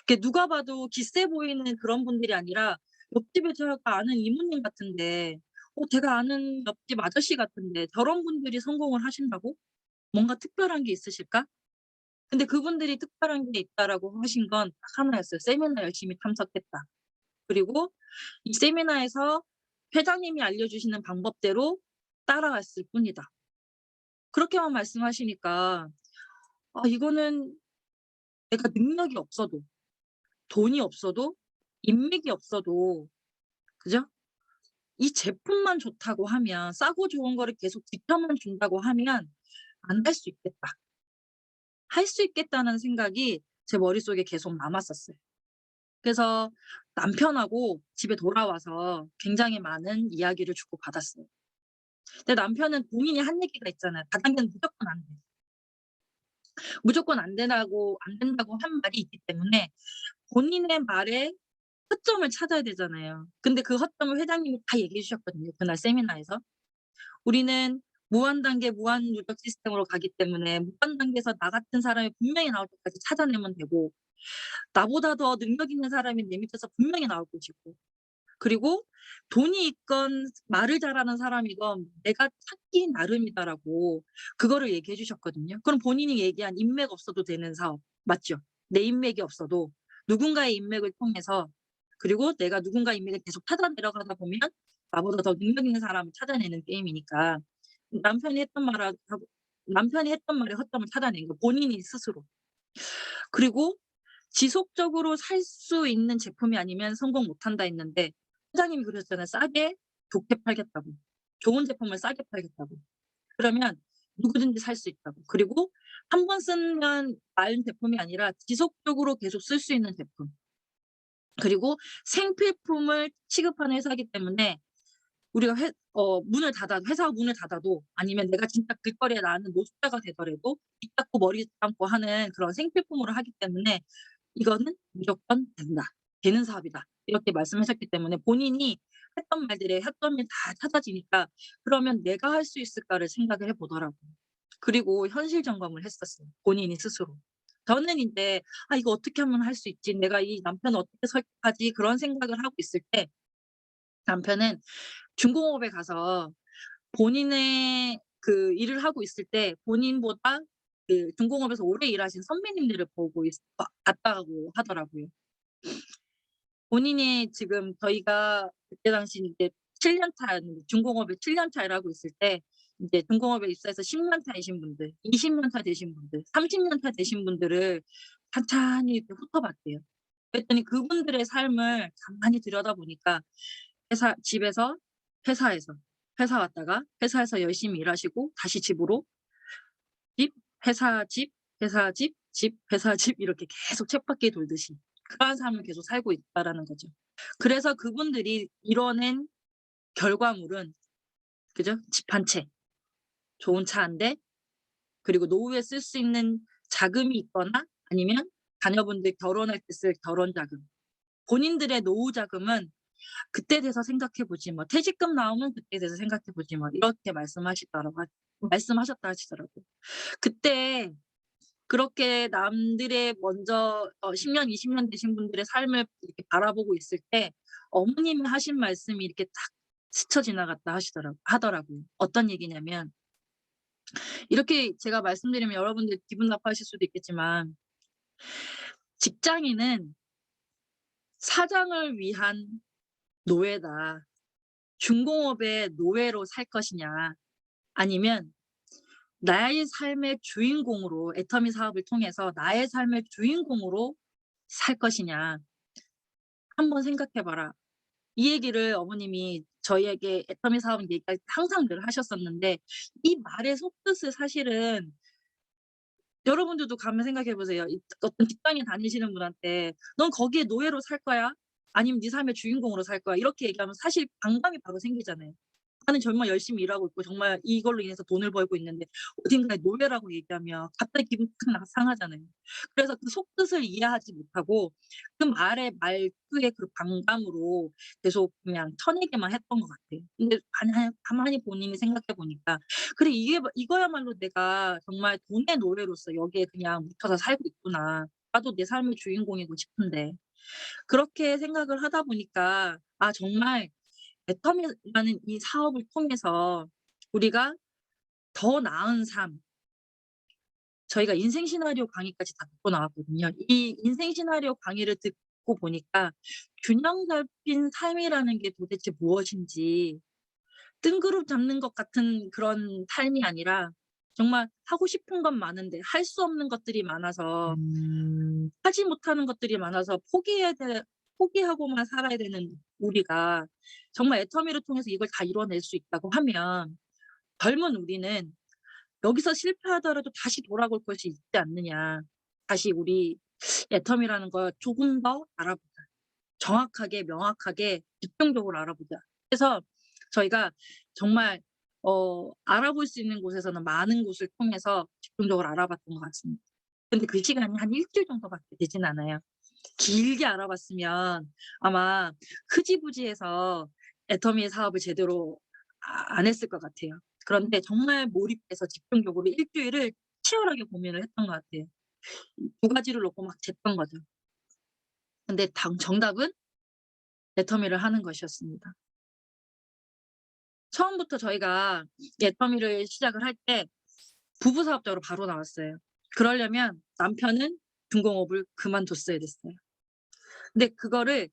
이렇게 누가 봐도 기세 보이는 그런 분들이 아니라 옆집에 제가 아는 이모님 같은데 제가 아는 옆집 아저씨 같은데 저런 분들이 성공을 하신다고? 뭔가 특별한 게 있으실까? 근데 그분들이 특별한 게 있다라고 하신 건 딱 하나였어요. 세미나 열심히 참석했다. 그리고 이 세미나에서 회장님이 알려주시는 방법대로 따라갔을 뿐이다. 그렇게만 말씀하시니까 이거는 내가 능력이 없어도 돈이 없어도 인맥이 없어도 그죠? 이 제품만 좋다고 하면 싸고 좋은 거를 계속 지켜만 준다고 하면 '안 할 수 있겠다.' 할 수 있겠다는 생각이 제 머릿속에 계속 남았었어요. 그래서 남편하고 집에 돌아와서 굉장히 많은 이야기를 주고받았어요. 근데 남편은 본인이 한 얘기가 있잖아요. "다단계는 무조건 안 돼." 무조건 안 된다고 한 말이 있기 때문에 본인의 말에 허점을 찾아야 되잖아요. 근데 그 허점을 회장님이 다 얘기해 주셨거든요, 그날 세미나에서. "우리는 무한 단계 무한 누적 시스템으로 가기 때문에 무한 단계에서 나 같은 사람이 분명히 나올 때까지 찾아내면 되고 나보다 더 능력 있는 사람이 내 밑에서 분명히 나올 것이고 그리고 돈이 있건 말을 잘하는 사람이건 내가 찾기 나름이다."라고 그거를 얘기해 주셨거든요. 그럼 본인이 얘기한 인맥 없어도 되는 사업 맞죠? 내 인맥이 없어도 누군가의 인맥을 통해서 그리고 내가 누군가의 인맥을 계속 찾아 내려가다 보면 나보다 더 능력 있는 사람을 찾아내는 게임이니까 남편이 했던 말하고 남편이 했던 말에 허점을 찾아낸 거 본인이 스스로. 그리고 지속적으로 살 수 있는 제품이 아니면 성공 못 한다 했는데 회장님이 그러셨잖아요. 싸게 좋게 팔겠다고. 좋은 제품을 싸게 팔겠다고. 그러면 누구든지 살 수 있다고. 그리고 한 번 쓰면 마른 제품이 아니라 지속적으로 계속 쓸 수 있는 제품. 그리고 생필품을 취급하는 회사이기 때문에 우리가 문을 닫아도 회사가 문을 닫아도 아니면 내가 진짜 길거리에 나가는 노숙자가 되더라도 입 닫고 머리 감고 하는 그런 생필품으로 하기 때문에 "이거는 무조건 된다. 되는 사업이다." 이렇게 말씀하셨기 때문에 본인이 했던 말들에 허점이 다 찾아지니까 '그러면 내가 할 수 있을까?'를 생각을 해 보더라고요. 그리고 현실 점검을 했었어요, 본인이 스스로. 저는 인제 '아 이거 어떻게 하면 할 수 있지? 내가 이 남편을 어떻게 설득하지?' 그런 생각을 하고 있을 때 남편은 중공업에 가서 본인의 그 일을 하고 있을 때 본인보다 그 중공업에서 오래 일하신 선배님들을 보고 봤다고 하더라고요. 본인이 지금 저희가 그때 당시 이제 7년 차였는데 중공업에 7년 차 일하고 있을 때 인제 중공업에 입사해서 10년 차이신 분들, 20년 차 되신 분들, 30년 차 되신 분들을 찬찬히 이렇게 훑어봤대요. 그랬더니 그분들의 삶을 가만히 들여다보니까 집에서 회사에서, 회사 왔다가 회사에서 열심히 일하시고 다시 집으로 집, 회사, 집, 회사, 집, 집, 회사, 집 이렇게 계속 쳇바퀴 돌듯이 그러한 삶을 계속 살고 있다라는 거죠. 그래서 그분들이 이뤄낸 결과물은 그죠? 집 한 채, 좋은 차 한 대, 그리고 노후에 쓸 수 있는 자금이 있거나 아니면 자녀분들 결혼할 때 쓸 결혼 자금. 본인들의 노후 자금은 "그때 돼서 생각해 보지 뭐. 퇴직금 나오면 그때 돼서 생각해 보지 뭐." 이렇게 말씀하셨다 하시더라고요. 그때 그렇게 남들의 먼저 10년 20년 되신 분들의 삶을 이렇게 바라보고 있을 때 어머님이 하신 말씀이 이렇게 딱 스쳐 지나갔다 하더라고요. 어떤 얘기냐면 이렇게 제가 말씀드리면 여러분들 기분 나빠하실 수도 있겠지만 "직장인은 사장을 위한 노예다. 중공업의 노예로 살 것이냐 아니면 나의 삶의 주인공으로 애터미 사업을 통해서 나의 삶의 주인공으로 살 것이냐. 한번 생각해 봐라. 이 얘기를 어머님이 저희에게 애터미 사업 얘기할 때 항상 늘 하셨었는데 이 말의 속뜻을 사실은 여러분들도 가만 생각해 보세요. 어떤 직장에 다니시는 분한테 "넌 거기에 노예로 살 거야? 아니면 네 삶의 주인공으로 살 거야?" 이렇게 얘기하면 사실 반감이 바로 생기잖아요. 나는 정말 열심히 일하고 있고 정말 이걸로 인해서 돈을 벌고 있는데 어딘가에 노예라고 얘기하면 갑자기 기분 탁 상하잖아요. 그래서 그 속뜻을 이해하지 못하고 그 말의 말투의 그 반감으로 계속 그냥 쳐내기만 했던 것 같아요. 근데 가만히 본인이 생각해 보니까 '그래 이거야말로 내가 정말 돈의 노예로서 여기에 그냥 묻혀서 살고 있구나. 나도 내 삶의 주인공이고 싶은데.' 그렇게 생각을 하다 보니까 정말 애터미라는 이 사업을 통해서 우리가 더 나은 삶 저희가 인생 시나리오 강의까지 다 듣고 나왔거든요. 이 인생 시나리오 강의를 듣고 보니까 균형 잡힌 삶이라는 게 도대체 무엇인지 뜬구름 잡는 것 같은 그런 삶이 아니라 정말 하고 싶은 건 많은데 할 수 없는 것들이 많아서 하지 못하는 것들이 많아서 포기하고만 살아야 되는 우리가 정말 애터미를 통해서 이걸 다 이뤄낼 수 있다고 하면 젊은 우리는 여기서 실패하더라도 다시 돌아올 것이 있지 않느냐. 다시 우리 애터미라는 걸 조금 더 알아보자. 정확하게 명확하게 집중적으로 알아보자. 그래서 저희가 정말 알아볼 수 있는 곳에서는 많은 곳을 통해서 집중적으로 알아봤던 것 같습니다. 근데 그 시간이 한 1주일 정도밖에 되진 않아요. 길게 알아봤으면 아마 흐지부지해서 애터미의 사업을 제대로 안 했을 것 같아요. 그런데 정말 몰입해서 집중적으로 1주일을 치열하게 고민을 했던 것 같아요. 두 가지를 놓고 막 쟀던 거죠. 근데 정답은 애터미를 하는 것이었습니다. 처음부터 저희가 애터미를 시작을 할 때 부부 사업자로 바로 나왔어요. 그러려면 남편은 중공업을 그만뒀어야 됐어요. 근데 그거를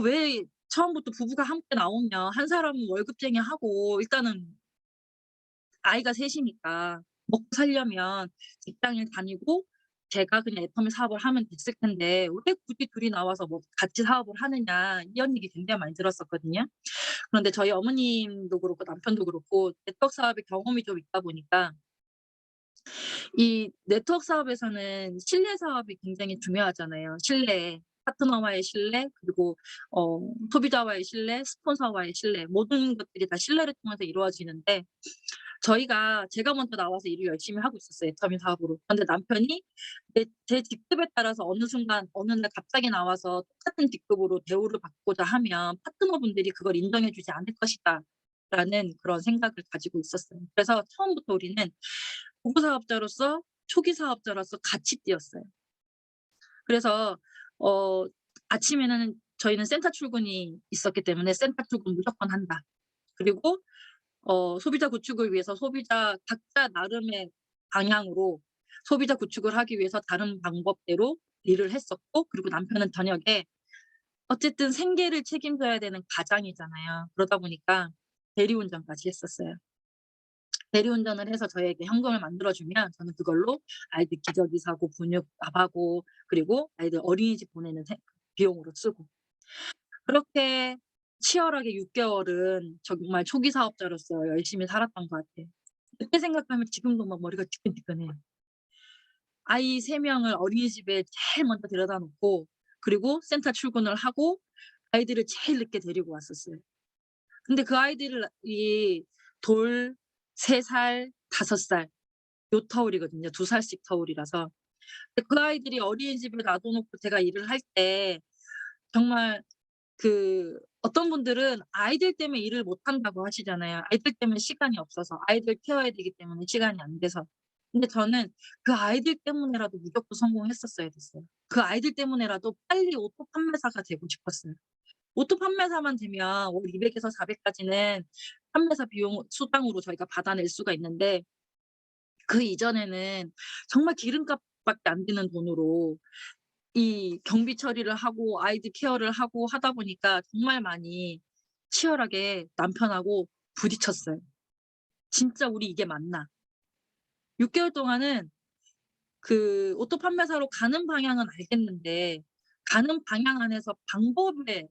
왜 처음부터 부부가 함께 나오면 한 사람은 월급쟁이 하고 일단은 아이가 셋 이니까 먹고 살려면 직장을 다니고 제가 그냥 애터미 사업을 하면 됐을 텐데 왜 굳이 둘이 나와서 뭐 같이 사업을 하느냐 이런 얘기 굉장히 많이 들었었거든요. 그런데 저희 어머님도 그렇고 남편도 그렇고 네트워크 사업에 경험이 좀 있다 보니까 이 네트워크 사업에서는 신뢰 사업이 굉장히 중요하잖아요. 신뢰. 파트너와의 신뢰 그리고 소비자와의 신뢰, 스폰서와의 신뢰 모든 것들이 다 신뢰를 통해서 이루어지는데 제가 먼저 나와서 일을 열심히 하고 있었어요, 애터미 사업으로. 근데 남편이 제 직급에 따라서 어느 날 갑자기 나와서 똑같은 직급으로 대우를 받고자 하면 파트너분들이 그걸 인정해 주지 않을 것이다라는 그런 생각을 가지고 있었어요. 그래서 처음부터 우리는 부부 사업자로서 초기 사업자로서 같이 뛰었어요. 그래서 어 아침에는 저희는 센터 출근이 있었기 때문에 "센터 출근 무조건 한다." 그리고 소비자 구축을 위해서 소비자 각자 나름의 방향으로 소비자 구축을 하기 위해서 다른 방법대로 일을 했었고 그리고 남편은 저녁에 어쨌든 생계를 책임져야 되는 가장이잖아요. 그러다 보니까 대리운전까지 했었어요. 대리운전을 해서 저에게 현금을 만들어 주면 저는 그걸로 아이들 기저귀 사고 분유밥하고 그리고 아이들 어린이집 보내는 비용으로 쓰고 그렇게 치열하게 6개월은 정말 초기 사업자로서 열심히 살았던 것 같아요. 그때 생각하면 지금도 막 머리가 지끈지끈해요. 아이 3 명을 어린이집에 제일 먼저 데려다 놓고 그리고 센터 출근을 하고 아이들을 제일 늦게 데리고 왔었어요. 근데 그 아이들을 돌 3 살, 5 살 요 터울이거든요. 2 살씩 터울이라서. 근데 그 아이들이 어린이집에 놔둬 놓고 제가 일을 할 때 정말 어떤 분들은 아이들 때문에 일을 못 한다고 하시잖아요. 아이들 때문에 시간이 없어서. 아이들 케어해야 되기 때문에 시간이 안 돼서. 근데 저는 그 아이들 때문에라도 무조건 성공했었어야 됐어요. 그 아이들 때문에라도 빨리 오토 판매사가 되고 싶었어요. 오토 판매사만 되면 월 200에서 400 까지는 판매사 비용 수당으로 저희가 받아낼 수가 있는데 그 이전에는 정말 기름값밖에 안 되는 돈으로 이 경비 처리를 하고 아이들 케어를 하고 하다 보니까 정말 많이 치열하게 남편하고 부딪혔어요. '진짜 우리 이게 맞나?' 6 개월 동안은 오토 판매사로 가는 방향은 알겠는데 가는 방향 안에서 방법에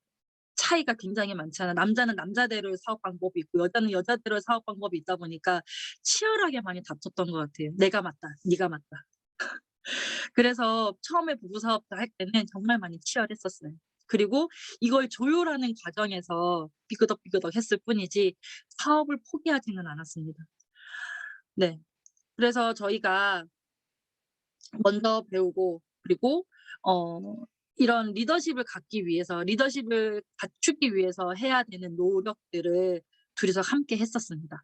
차이가 굉장히 많잖아요. 남자는 남자대로의 사업 방법이 있고 여자는 여자대로의 사업 방법이 있다 보니까 치열하게 많이 다퉜던 것 같아요. "내가 맞다. 네가 맞다." 그래서 처음에 부부 사업도 할 때는 정말 많이 치열했었어요. 그리고 이걸 조율하는 과정에서 삐그덕삐그덕했을 뿐이지 사업을 포기하지는 않았습니다. 네. 그래서 저희가 먼저 배우고 그리고 어 이런 리더십을 갖기 위해서 리더십을 갖추기 위해서 해야 되는 노력들을 둘이서 함께 했었습니다.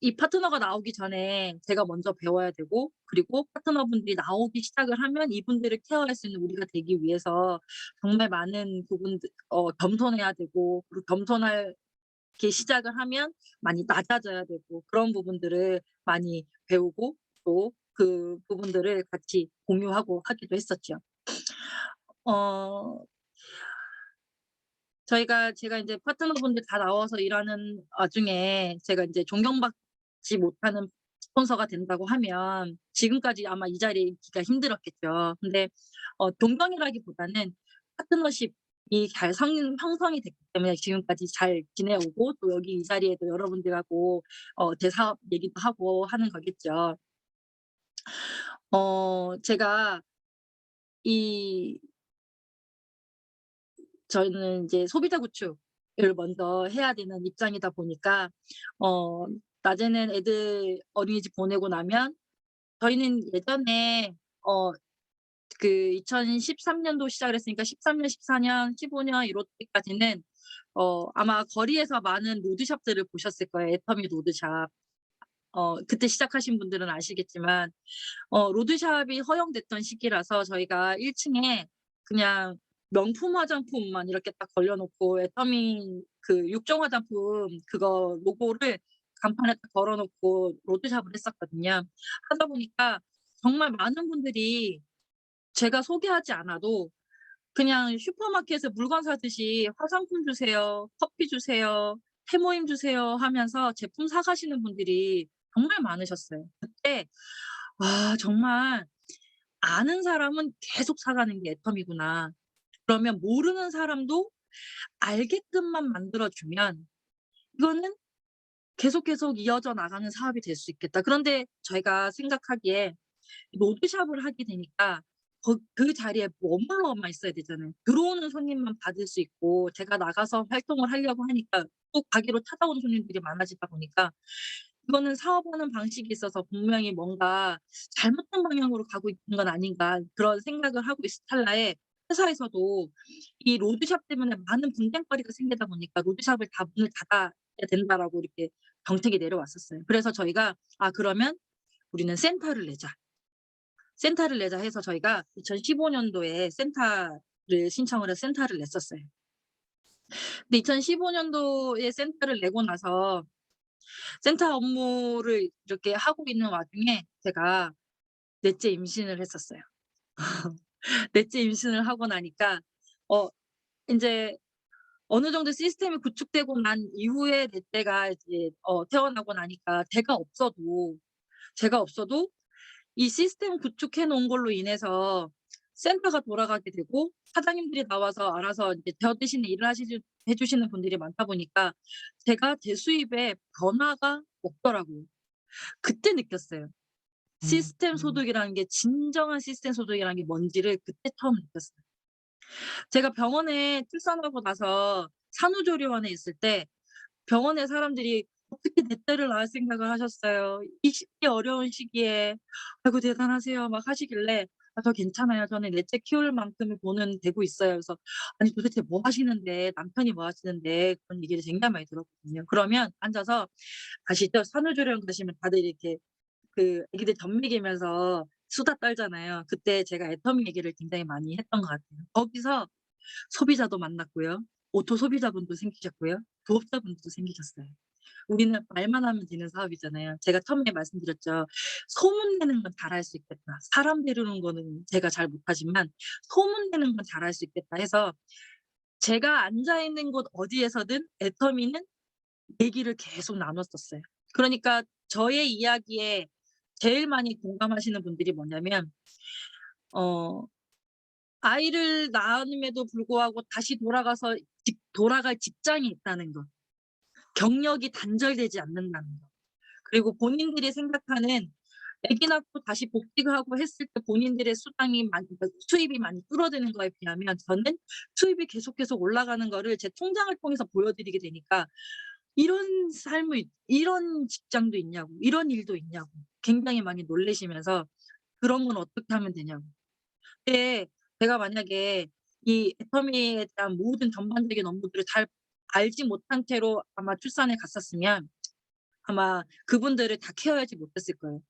이 파트너가 나오기 전에 제가 먼저 배워야 되고 그리고 파트너분들이 나오기 시작을 하면 이분들을 케어할 수 있는 우리가 되기 위해서 정말 많은 부분들 겸손해야 되고 그리고 겸손하게 시작을 하면 많이 낮아져야 되고 그런 부분들을 많이 배우고 또 그 부분들을 같이 공유하고 하기도 했었죠. 어 제가 인제 파트너분들 다 나와서 일하는 와중에 제가 인제 존경받지 못하는 스폰서가 된다고 하면 지금까지 아마 이 자리에 있기가 힘들었겠죠. 근데 존경이라기보다는 파트너십이 잘 형성이 됐기 때문에 지금까지 잘 지내오고 또 여기 이 자리에도 여러분들하고 대사업 얘기도 하고 하는 거겠죠. 제가 이 저희는 이제 소비자 구축을 먼저 해야 되는 입장이다 보니까 어 낮에는 애들 어린이집 보내고 나면 저희는 예전에 어 2013 년도 시작을 했으니까 13 년, 14 년, 15년 이럴 때까지는 아마 거리에서 많은 로드샵들을 보셨을 거예요, 애터미 로드샵. 그때 시작하신 분들은 아시겠지만 로드샵이 허용됐던 시기라서 저희가 1 층에 그냥 명품 화장품만 이렇게 딱 걸려 놓고 애터미 육종 화장품 그거 로고를 간판에 딱 걸어 놓고 로드샵을 했었거든요. 하다 보니까 정말 많은 분들이 제가 소개하지 않아도 그냥 슈퍼마켓에서 물건 사듯이 "화장품 주세요. 커피 주세요. 테모임 주세요." 하면서 제품 사 가시는 분들이 정말 많으셨어요. 그때 '와 정말 아는 사람은 계속 사가는 게 애텀이구나. 그러면 모르는 사람도 알게끔만 만들어 주면 이거는 계속 이어져 나가는 사업이 될 수 있겠다.' 그런데 저희가 생각하기에 로드샵을 하게 되니까 그 자리에 머물러만 있어야 되잖아요. 들어오는 손님만 받을 수 있고 제가 나가서 활동을 하려고 하니까 또 가게로 찾아오는 손님들이 많아지다 보니까 이거는 사업하는 방식에 있어서 분명히 뭔가 '잘못된 방향으로 가고 있는 건 아닌가.' 그런 생각을 하고 있을 찰나에 회사에서도 이 로드샵 때문에 많은 분쟁거리가 생기다 보니까 "로드샵을 다 문을 닫아야 된다."라고 이렇게 정책이 내려왔었어요. 그래서 저희가 '아 그러면 우리는 센터를 내자.' 센터를 내자 해서 저희가 2015 년도에 센터를 신청을 해서 센터를 냈었어요. 근데 2015 년도에 센터를 내고 나서 센터 업무를 이렇게 하고 있는 와중에 제가 넷째 임신을 했었어요. 넷째 임신을 하고 나니까 어 인제 어느 정도 시스템이 구축되고 난 이후에 넷째가 이제 태어나고 나니까 제가 없어도 이 시스템 구축해 놓은 걸로 인해서 센터가 돌아가게 되고 사장님들이 나와서 알아서 이제 저 대신에 일을 해 주시는 분들이 많다 보니까 제가 제 수입에 변화가 없더라고요. 그때 느꼈어요. 음. 시스템 소득이라는 게 진정한 시스템 소득이라는 게 뭔지를 그때 처음 느꼈어요. 제가 병원에 출산하고 나서 산후조리원에 있을 때 병원의 사람들이 "어떻게 넷째를 낳을 생각을 하셨어요? 이 어려운 시기에. 아이고 대단하세요." 막 하시길래 "아 저 괜찮아요. 저는 넷째 키울 만큼의 돈은 되고 있어요." 그래서 "아니 도대체 뭐 하시는데 남편이 뭐 하시는데." 그런 얘기를 굉장히 많이 들었거든요. 그러면 앉아서 아시죠? 산후조리원 가시면 다들 이렇게 애기들 젖 먹이면서 수다 떨잖아요. 그때 제가 애터미 얘기를 굉장히 많이 했던 것 같아요. 거기서 소비자도 만났고요. 오토 소비자분도 생기셨고요. 부업자분들도 생기셨어요. 우리는 말만 하면 되는 사업이잖아요. 제가 처음에 말씀드렸죠. 소문내는 건 잘할 수 있겠다. 사람 데리는 거는 제가 잘 못하지만 소문내는 건 잘할 수 있겠다 해서 제가 앉아 있는 곳 어디에서든 애터미는 얘기를 계속 나눴었어요. 그러니까 저의 이야기에 제일 많이 공감하시는 분들이 뭐냐면 어 아이를 낳음에도 불구하고 다시 돌아갈 직장이 있다는 것. 경력이 단절되지 않는다는 것. 그리고 본인들이 생각하는 아기 낳고 다시 복직을 하고 했을 때 본인들의 수당이 많이 그러니까 수입이 많이 줄어드는 거에 비하면 저는 수입이 계속 올라가는 거를 제 통장을 통해서 보여드리게 되니까 이런 직장도 있냐고, 이런 일도 있냐고 굉장히 많이 놀라시면서 그런 건 어떻게 하면 되냐고. 근데 제가 만약에 이 애터미에 대한 모든 전반적인 업무들을 잘 알지 못한 채로 아마 출산에 갔었으면 아마 그분들을 다 케어하지 못했을 거예요.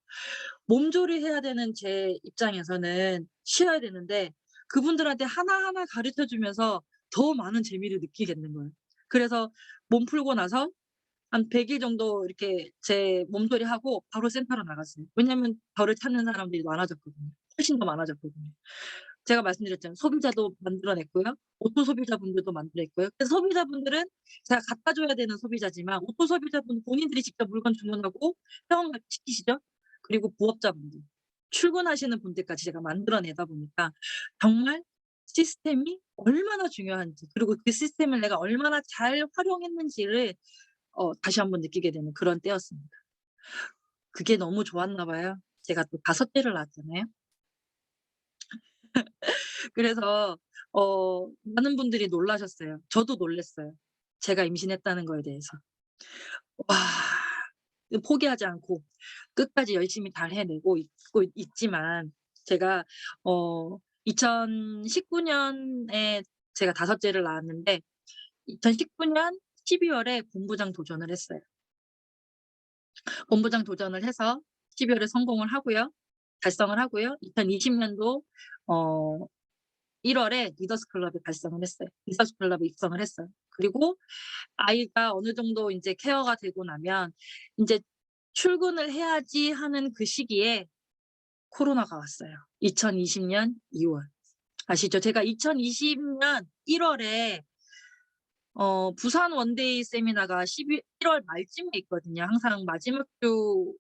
몸조리해야 되는 제 입장에서는 쉬어야 되는데 그분들한테 하나하나 가르쳐 주면서 더 많은 재미를 느끼겠는 거예요. 그래서 몸 풀고 나서 한 100일 정도 이렇게 제 몸조리하고 바로 센터로 나갔어요. 왜냐면 저를 찾는 사람들이 많아졌거든요. 훨씬 더 많아졌거든요. 제가 말씀드렸잖아요. 소비자도 만들어 냈고요. 오토 소비자분들도 만들어 냈고요. 그래서 소비자분들은 제가 갖다 줘야 되는 소비자지만 오토 소비자분은 본인들이 직접 물건 주문하고 회원가입 시키시죠. 그리고 부업자분들, 출근하시는 분들까지 제가 만들어 내다 보니까 정말 시스템이 얼마나 중요한지 그리고 그 시스템을 내가 얼마나 잘 활용했는지를 다시 한번 느끼게 되는 그런 때였습니다. 그게 너무 좋았나 봐요. 제가 또 5 대를 낳았잖아요. 그래서 많은 분들이 놀라셨어요. 저도 놀랐어요. 제가 임신했다는 거에 대해서. 와. 포기하지 않고 끝까지 열심히 잘 해내고 있고 있지만 제가 어 2019 년에 제가 5 째를 낳았는데 2019년 12 월에 본부장 도전을 했어요. 본부장 도전을 해서 12 월에 성공을 하고요. 달성을 하고요. 2020 년도 어 1 월에 리더스 클럽에 달성을 했어요. 리더스 클럽에 입성을 했어요. 그리고 아이가 어느 정도 인제 케어가 되고 나면 인제 '출근을 해야지.' 하는 그 시기에 코로나가 왔어요. 2020년 2 월. 아시죠? 제가 2020년 1 월에 부산 원데이 세미나가 1월 말쯤에 있거든요. 항상 마지막 주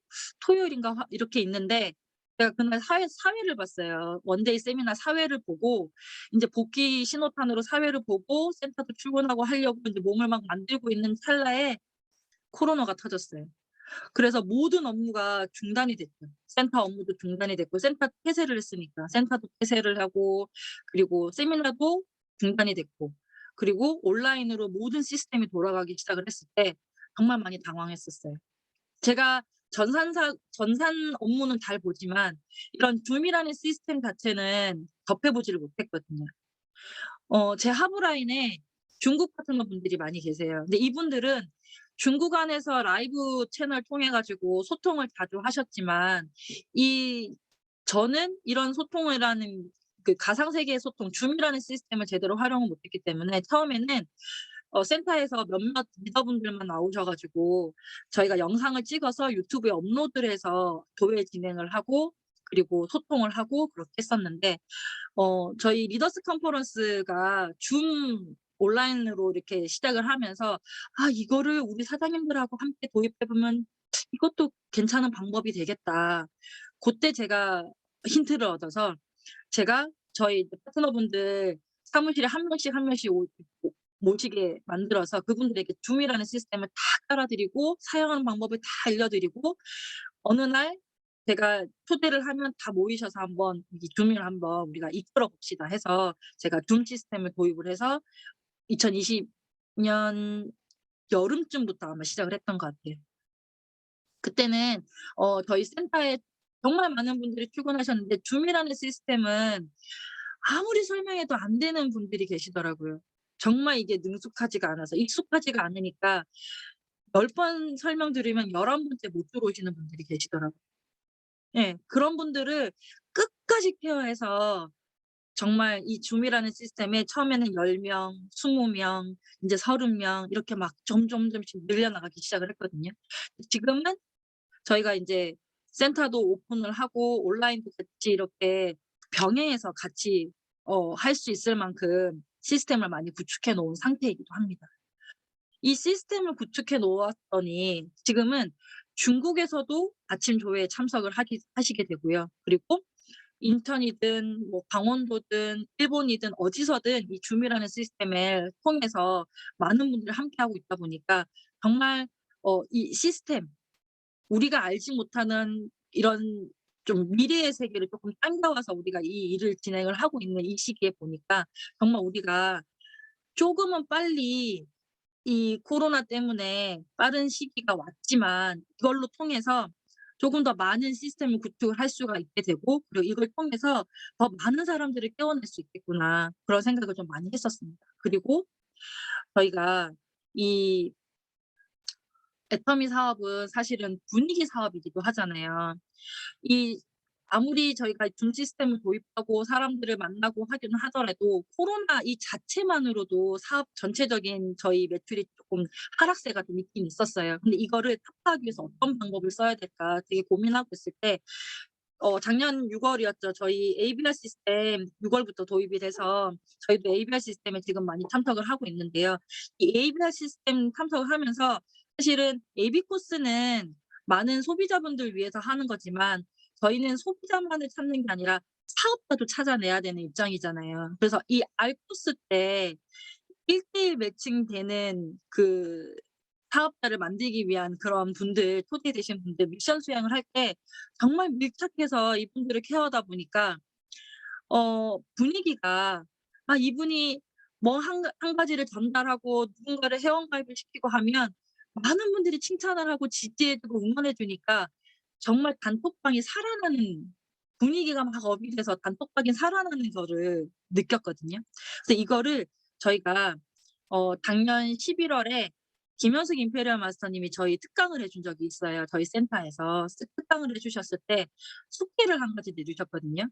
토요일인가 이렇게 있는데 제가 그날 사회를 봤어요. 원데이 세미나 사회를 보고 인제 복귀 신호탄으로 사회를 보고 센터도 출근하고 하려고 인제 몸을 막 만들고 있는 찰나에 코로나가 터졌어요. 그래서 모든 업무가 중단이 됐죠. 센터 업무도 중단이 됐고 센터 폐쇄를 했으니까 센터도 폐쇄를 하고 그리고 세미나도 중단이 됐고 그리고 온라인으로 모든 시스템이 돌아가기 시작을 했을 때 정말 많이 당황했었어요. 제가 전산 업무는 잘 보지만 이런 줌이라는 시스템 자체는 접해 보지를 못했거든요. 제 하부라인에 중국 파트너분들이 많이 계세요. 근데 이분들은 중국 안에서 라이브 채널 통해 가지고 소통을 자주 하셨지만 이 저는 이런 소통을 하는 그 가상 세계의 소통 줌이라는 시스템을 제대로 활용을 못 했기 때문에 처음에는 센터에서 몇몇 리더분들만 나오셔 가지고 저희가 영상을 찍어서 유튜브에 업로드를 해서 도외 진행을 하고 그리고 소통을 하고 그렇게 했었는데 저희 리더스 컨퍼런스가 줌 온라인으로 이렇게 시작을 하면서 '아 이거를 우리 사장님들하고 함께 도입해 보면 이것도 괜찮은 방법이 되겠다.' 고때 제가 힌트를 얻어서 제가 저희 파트너분들 사무실에 한 명씩 한 명씩 모시게 만들어서 그분들에게 줌이라는 시스템을 다 깔아 드리고 사용하는 방법을 다 알려 드리고 어느 날 제가 초대를 하면 다 모이셔서 한번 이 줌을 한번 우리가 이끌어 봅시다 해서 제가 줌 시스템을 도입을 해서 2020년 여름쯤부터 아마 시작을 했던 것 같아요. 그때는 저희 센터에 정말 많은 분들이 출근하셨는데 줌이라는 시스템은 아무리 설명해도 안 되는 분들이 계시더라고요. 정말 이게 능숙하지가 않아서 익숙하지가 않으니까 10번 설명드리면 11 번째 못 들어오시는 분들이 계시더라고요. 예. 그런 분들을 끝까지 케어해서 정말 이 줌이라는 시스템에 처음에는 10 명, 20 명, 인제 30명 이렇게 막 점점점씩 늘려나가기 시작을 했거든요. 지금은 저희가 인제 센터도 오픈을 하고 온라인도 같이 이렇게 병행해서 같이 할 수 있을 만큼 시스템을 많이 구축해 놓은 상태이기도 합니다. 이 시스템을 구축해 놓았더니 지금은 중국에서도 아침 조회에 참석을 하시게 되고요. 그리고 인천이든 뭐 강원도든 일본이든 어디서든 이 줌이라는 시스템을 통해서 많은 분들이 함께하고 있다 보니까 정말 이 시스템 우리가 알지 못하는 이런 좀 미래의 세계를 쪼끔 당겨와서 우리가 이 일을 진행을 하고 있는 이 시기에 보니까 정말 우리가 조금은 빨리 이 코로나 때문에 빠른 시기가 왔지만 이걸로 통해서 조금 더 많은 시스템을 구축을 할 수가 있게 되고 그리고 이걸 통해서 '더 많은 사람들을 깨워낼 수 있겠구나.' 그런 생각을 좀 많이 했었습니다. 그리고 저희가 이 애터미 사업은 사실은 분위기 사업이기도 하잖아요. 이 아무리 저희가 줌 시스템을 도입하고 사람들을 만나고 하긴 하더라도 코로나 이 자체만으로도 사업 전체적인 저희 매출이 쪼끔 하락세가 좀 있긴 있었어요. 근데 이거를 타파하기 위해서 어떤 방법을 써야 될까 되게 고민하고 있을 때 작년 6 월이었죠. 저희 ABR 시스템 6 월부터 도입이 돼서 저희도 ABR 시스템에 지금 많이 참석을 하고 있는데요. 이 ABR 시스템 참석을 하면서 사실은 AB 코스는 많은 소비자분들 위해서 하는 거지만 저희는 소비자만을 찾는 게 아니라 사업자도 찾아내야 되는 입장이잖아요. 그래서 이 R 코스 때 1대1 매칭되는 그 사업자를 만들기 위한 그런 분들 초대되신 분들 미션 수행을 할 때 정말 밀착해서 이분들을 케어하다 보니까 분위기가 이분이 뭐 한 가지를 전달하고 누군가를 회원가입을 시키고 하면 많은 분들이 칭찬을 하고 지지해 주고 응원해 주니까 정말 단톡방이 살아나는 분위기가 막 업이 돼서 단톡방이 살아나는 거를 느꼈거든요. 그래서 이거를 저희가 작년 11 월에 김현숙 임페리얼 마스터님이 저희 특강을 해준 적이 있어요. 저희 센터에서 특강을 해 주셨을 때 숙제를 한 가지 내주셨거든요.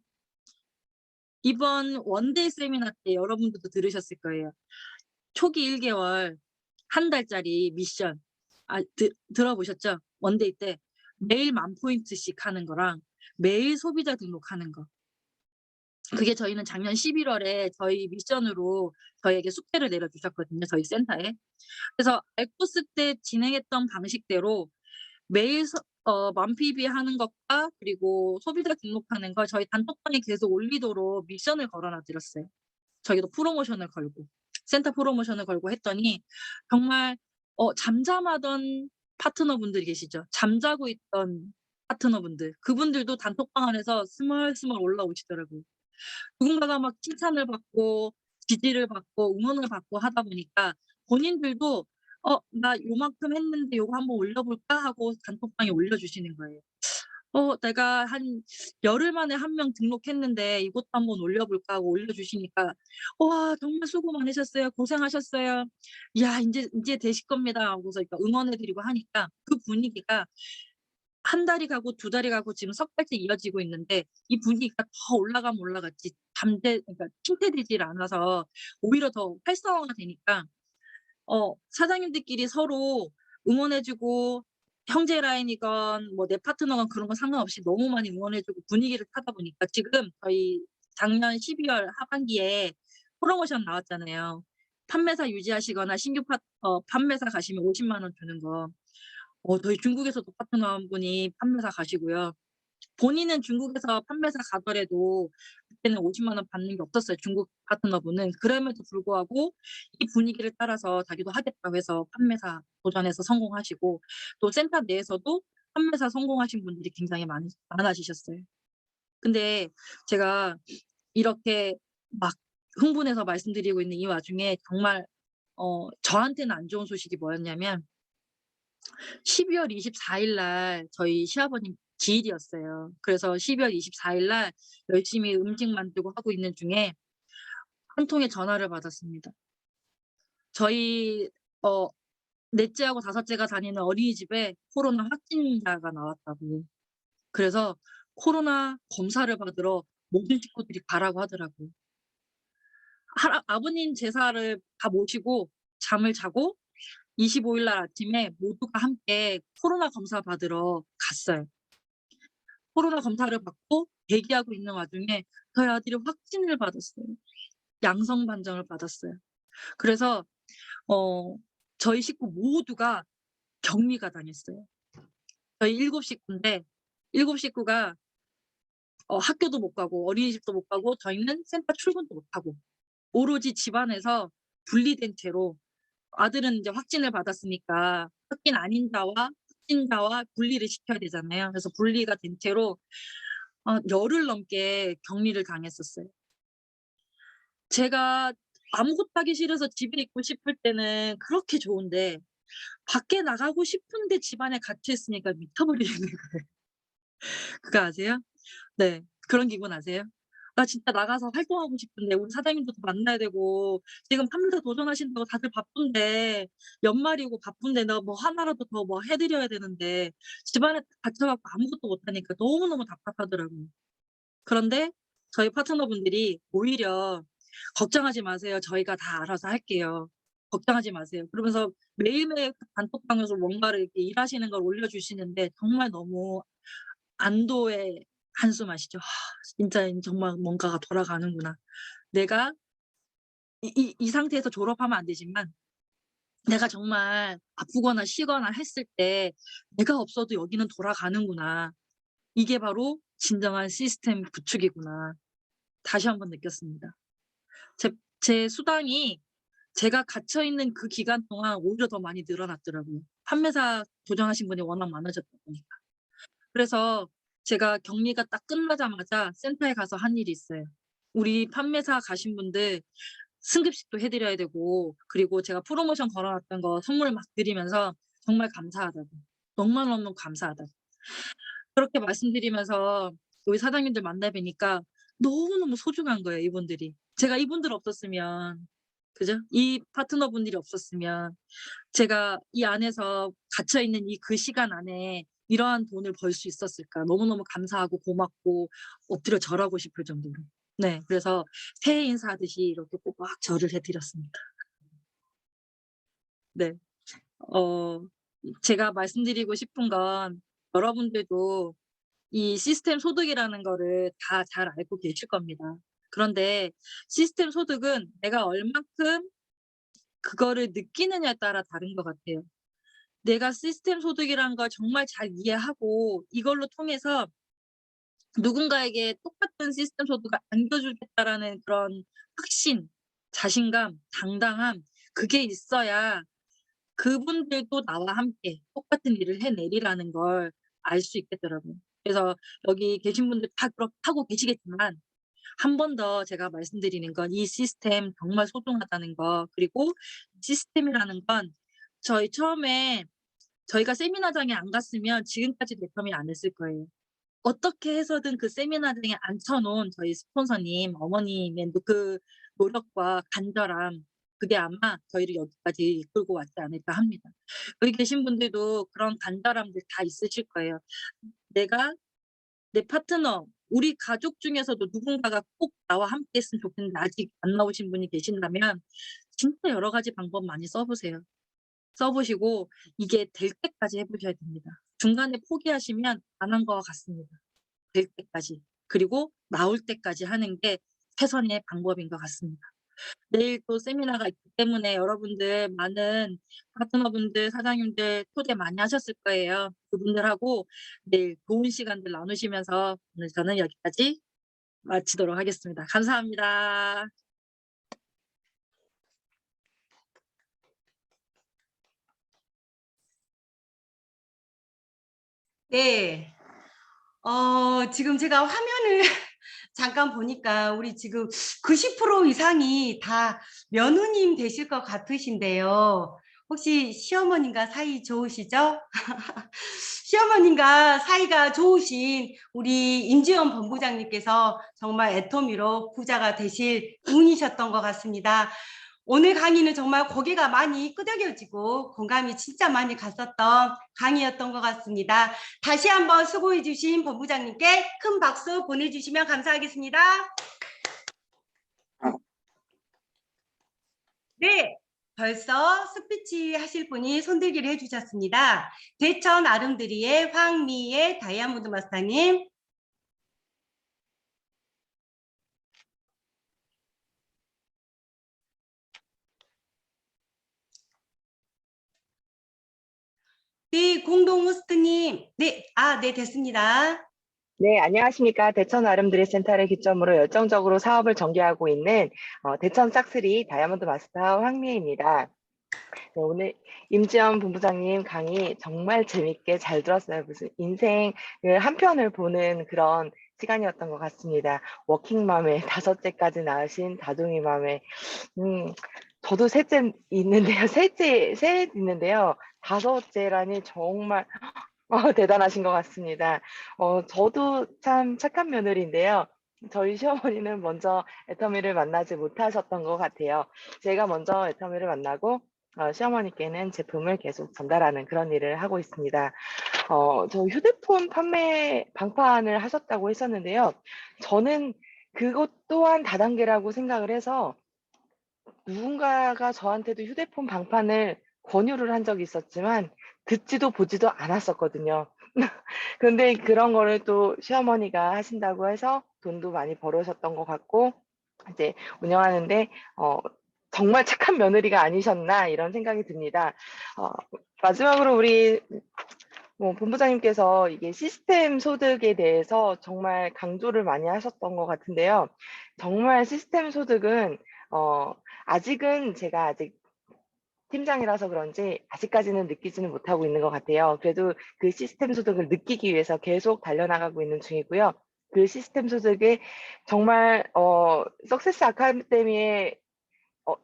이번 원데이 세미나 때 여러분들도 들으셨을 거예요. 초기 1 개월 1 달짜리 미션 들어보셨죠? 원데이 때 매일 10,000 포인트씩 하는 거랑 매일 소비자 등록하는 거. 그게 저희는 작년 11 월에 저희 미션으로 저희에게 숙제를 내려 주셨거든요, 저희 센터에. 그래서 알코스 때 진행했던 방식대로 매일 만피비 하는 것과 그리고 소비자 등록하는 걸 저희 단톡방에 계속 올리도록 미션을 걸어 놔 드렸어요. 저희도 프로모션을 걸고 센터 프로모션을 걸고 했더니 정말 잠잠하던 파트너분들이 계시죠. 잠자고 있던 파트너분들 그분들도 단톡방 안에서 스멀스멀 올라오시더라고요. 누군가가 막 칭찬을 받고 지지를 받고 응원을 받고 하다 보니까 본인들도 '나 요만큼 했는데 요거 한번 올려볼까?' 하고 단톡방에 올려주시는 거예요. '내가 한 열흘 만에 1명 등록했는데 이것도 한번 올려볼까?' 하고 올려주시니까 "와 정말 수고 많으셨어요. 고생하셨어요. 야 인제 되실 겁니다." 하고서 그러니까 응원해 드리고 하니까 그 분위기가 한 달이 가고 2 달이 가고 지금 석 달째 이어지고 있는데 이 분위기가 더 올라가면 올라갔지 그러니까 침체되질 않아서 오히려 더 활성화가 되니까 사장님들끼리 서로 응원해 주고 형제 라인이건 뭐 내 파트너건 그런 거 상관없이 너무 많이 응원해 주고 분위기를 타다 보니까 지금 저희 작년 12월 하반기에 프로모션 나왔잖아요. 판매사 유지하시거나 신규 판매사 가시면 50만 원 주는 거. 저희 중국에서도 파트너분이 판매사 가시고요. 본인은 중국에서 판매사 가더라도 그때는 50만 원 받는 게 없었어요, 중국 파트너분은. 그럼에도 불구하고 이 분위기를 따라서 자기도 하겠다고 해서 판매사 도전해서 성공하시고 또 센터 내에서도 판매사 성공하신 분들이 굉장히 많아지셨어요. 근데 제가 이렇게 막 흥분해서 말씀드리고 있는 이 와중에 정말 저한테는 안 좋은 소식이 뭐였냐면 12월 24일 날 저희 시아버님 기일이었어요. 그래서 12월 24일 날 열심히 음식 만들고 하고 있는 중에 한 통의 전화를 받았습니다. 저희 어 넷째하고 다섯째가 다니는 어린이집에 코로나 확진자가 나왔다고. 그래서 코로나 검사를 받으러 모든 식구들이 가라고 하더라고요. 아버님 제사를 다 모시고 잠을 자고 25일 날 아침에 모두가 함께 코로나 검사 받으러 갔어요. 코로나 검사를 받고 대기하고 있는 와중에 저희 아들이 확진을 받았어요. 양성 판정을 받았어요. 그래서 어 저희 식구 모두가 격리가 당했어요. 저희 7 식구인데 7 식구가 학교도 못 가고 어린이집도 못 가고 저희는 센터 출근도 못 하고 오로지 집안에서 분리된 채로 아들은 이제 확진을 받았으니까 확진 아닌 자와 확진자와 분리를 시켜야 되잖아요. 그래서 분리가 된 채로 열흘 넘게 격리를 당했었어요. 제가 아무것도 하기 싫어서 집에 있고 싶을 때는 그렇게 좋은데 밖에 나가고 싶은데 집안에 갇혀 있으니까 미쳐버리는 거예요. 그거 아세요? 네. 그런 기분 아세요? 나 진짜 나가서 활동하고 싶은데 우리 사장님도 더 만나야 되고 지금 판매사 도전하신다고 다들 바쁜데 연말이고 바쁜데 내가 뭐 하나라도 더 뭐 해 드려야 되는데 집안에 갇혀 갖고 아무것도 못 하니까 너무너무 답답하더라고요. 그런데 저희 파트너분들이 오히려 "걱정하지 마세요. 저희가 다 알아서 할게요. 걱정하지 마세요." 그러면서 매일매일 그 단톡방에서 뭔가를 이렇게 일하시는 걸 올려주시는데 정말 너무 안도의 한숨하시죠. '아 진짜 정말 뭔가가 돌아가는구나. 내가 이 상태에서 졸업하면 안 되지만 내가 정말 아프거나 쉬거나 했을 때 내가 없어도 여기는 돌아가는구나. 이게 바로 진정한 시스템 구축이구나.' 다시 한번 느꼈습니다. 제 제 수당이 제가 갇혀 있는 그 기간 동안 오히려 더 많이 늘어났더라고요. 판매사 도전하신 분이 워낙 많아졌다 보니까. 그래서 제가 격리가 딱 끝나자마자 센터에 가서 한 일이 있어요. 우리 판매사 가신 분들 승급식도 해 드려야 되고 그리고 제가 프로모션 걸어 놨던 거 선물 막 드리면서 정말 감사하다고. 너무너무 감사하다고. 그렇게 말씀드리면서 우리 사장님들 만나 뵈니까 너무너무 소중한 거예요, 이분들이. 제가 이분들 없었으면 그죠? 이 파트너분들이 없었으면 제가 이 안에서 갇혀 있는 이 그 시간 안에 이러한 돈을 벌 수 있었을까. 너무너무 감사하고 고맙고 엎드려 절하고 싶을 정도로. 네. 그래서 새해 인사하듯이 이렇게 꼭 막 절을 해 드렸습니다. 네. 어 제가 말씀드리고 싶은 건 여러분들도 이 시스템 소득이라는 거를 다 잘 알고 계실 겁니다. 그런데 시스템 소득은 내가 얼만큼 그거를 느끼느냐에 따라 다른 것 같아요. 내가 시스템 소득이라는 걸 정말 잘 이해하고 이걸로 통해서 누군가에게 똑같은 시스템 소득을 안겨주겠다라는 그런 확신, 자신감, 당당함 그게 있어야 그분들도 나와 함께 똑같은 일을 해내리라는 걸 알 수 있겠더라고요. 그래서 여기 계신 분들 다 그렇게 하고 계시겠지만 한 번 더 제가 말씀드리는 건 이 시스템 정말 소중하다는 거 그리고 시스템이라는 건 저희 처음에 저희가 세미나장에 안 갔으면 지금까지 대처를 안 했을 거예요. 어떻게 해서든 그 세미나장에 앉혀 놓은 저희 스폰서님, 어머님의 그 노력과 간절함 그게 아마 저희를 여기까지 이끌고 왔지 않을까 합니다. 여기 계신 분들도 그런 간절함들 다 있으실 거예요. 내가 내 파트너, 우리 가족 중에서도 누군가가 꼭 나와 함께 했으면 좋겠는데 아직 안 나오신 분이 계신다면 진짜 여러 가지 방법 많이 써 보세요. 써 보시고 이게 될 때까지 해 보셔야 됩니다. 중간에 포기하시면 안 한 것 같습니다. 될 때까지. 그리고 나올 때까지 하는 게 최선의 방법인 것 같습니다. 내일 또 세미나가 있기 때문에 여러분들 많은 파트너분들, 사장님들 초대 많이 하셨을 거예요. 그분들하고 내일 좋은 시간들 나누시면서 오늘 저는 여기까지 마치도록 하겠습니다. 감사합니다. 네. 지금 제가 화면을 잠깐 보니까 우리 지금 90% 이상이 다 며느님 되실 것 같으신데요. 혹시 시어머님과 사이 좋으시죠? 시어머님과 사이가 좋으신 우리 임지연 본부장님께서 정말 애터미로 부자가 되실 운이셨던 것 같습니다. 오늘 강의는 정말 고개가 많이 끄덕여지고 공감이 진짜 많이 갔었던 강의였던 것 같습니다. 다시 한번 수고해 주신 본부장님께 큰 박수 보내주시면 감사하겠습니다. 네, 벌써 스피치 하실 분이 손들기를 해주셨습니다. 대천 아름드리의 황미의 다이아몬드 마스터님. 네, 공동 호스트님. 네, 네, 됐습니다. 네, 안녕하십니까. 대천 아름드리 센터를 기점으로 열정적으로 사업을 전개하고 있는 대천 싹쓸이 다이아몬드 마스터 황미애입니다. 네, 오늘 임지연 본부장님 강의 정말 재밌게 잘 들었어요. 무슨 인생을 한 편을 보는 그런 시간이었던 것 같습니다. 워킹맘의 다섯째까지 낳으신 다둥이맘의 저도 셋째 있는데요. 셋 있는데요. 다섯째라니 정말 대단하신 것 같습니다. 저도 참 착한 며느리인데요. 저희 시어머니는 먼저 애터미를 만나지 못하셨던 것 같아요. 제가 먼저 애터미를 만나고 시어머니께는 제품을 계속 전달하는 그런 일을 하고 있습니다. 저 휴대폰 판매 방판을 하셨다고 했었는데요. 저는 그것 또한 다단계라고 생각을 해서 누군가가 저한테도 휴대폰 방판을 권유를 한 적이 있었지만 듣지도 보지도 않았었거든요. 근데 그런 거를 또 시어머니가 하신다고 해서 돈도 많이 벌으셨던 것 같고 이제 운영하는데 정말 착한 며느리가 아니셨나 이런 생각이 듭니다. 마지막으로 우리 본부장님께서 이게 시스템 소득에 대해서 정말 강조를 많이 하셨던 것 같은데요. 정말 시스템 소득은 아직은 제가 아직 팀장이라서 그런지 아직까지는 느끼지는 못하고 있는 것 같아요. 그래도 그 시스템 소득을 느끼기 위해서 계속 달려나가고 있는 중이고요. 그 시스템 소득에 정말 석세스 아카데미에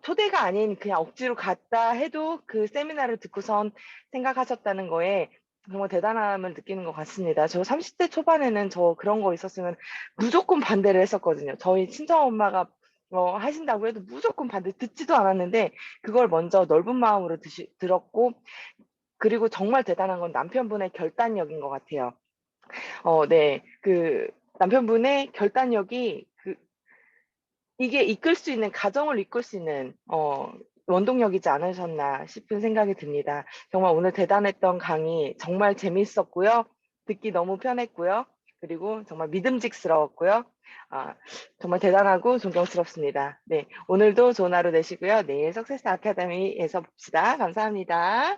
초대가 아닌 그냥 억지로 갔다 해도 그 세미나를 듣고선 생각하셨다는 거에 정말 대단함을 느끼는 것 같습니다. 저 30대 초반에는 저 그런 거 있었으면 무조건 반대를 했었거든요. 저희 친정엄마가 하신다고 해도 무조건 반대 듣지도 않았는데 그걸 먼저 넓은 마음으로 들었고 그리고 정말 대단한 건 남편분의 결단력인 것 같아요. 네. 그 남편분의 결단력이 이게 이끌 수 있는 가정을 이끌 수 있는 원동력이지 않으셨나 싶은 생각이 듭니다. 정말 오늘 대단했던 강의 정말 재미있었고요. 듣기 너무 편했고요. 그리고 정말 믿음직스러웠고요. 정말 대단하고 존경스럽습니다. 네, 오늘도 좋은 하루 되시고요. 내일 석세스 아카데미에서 봅시다. 감사합니다.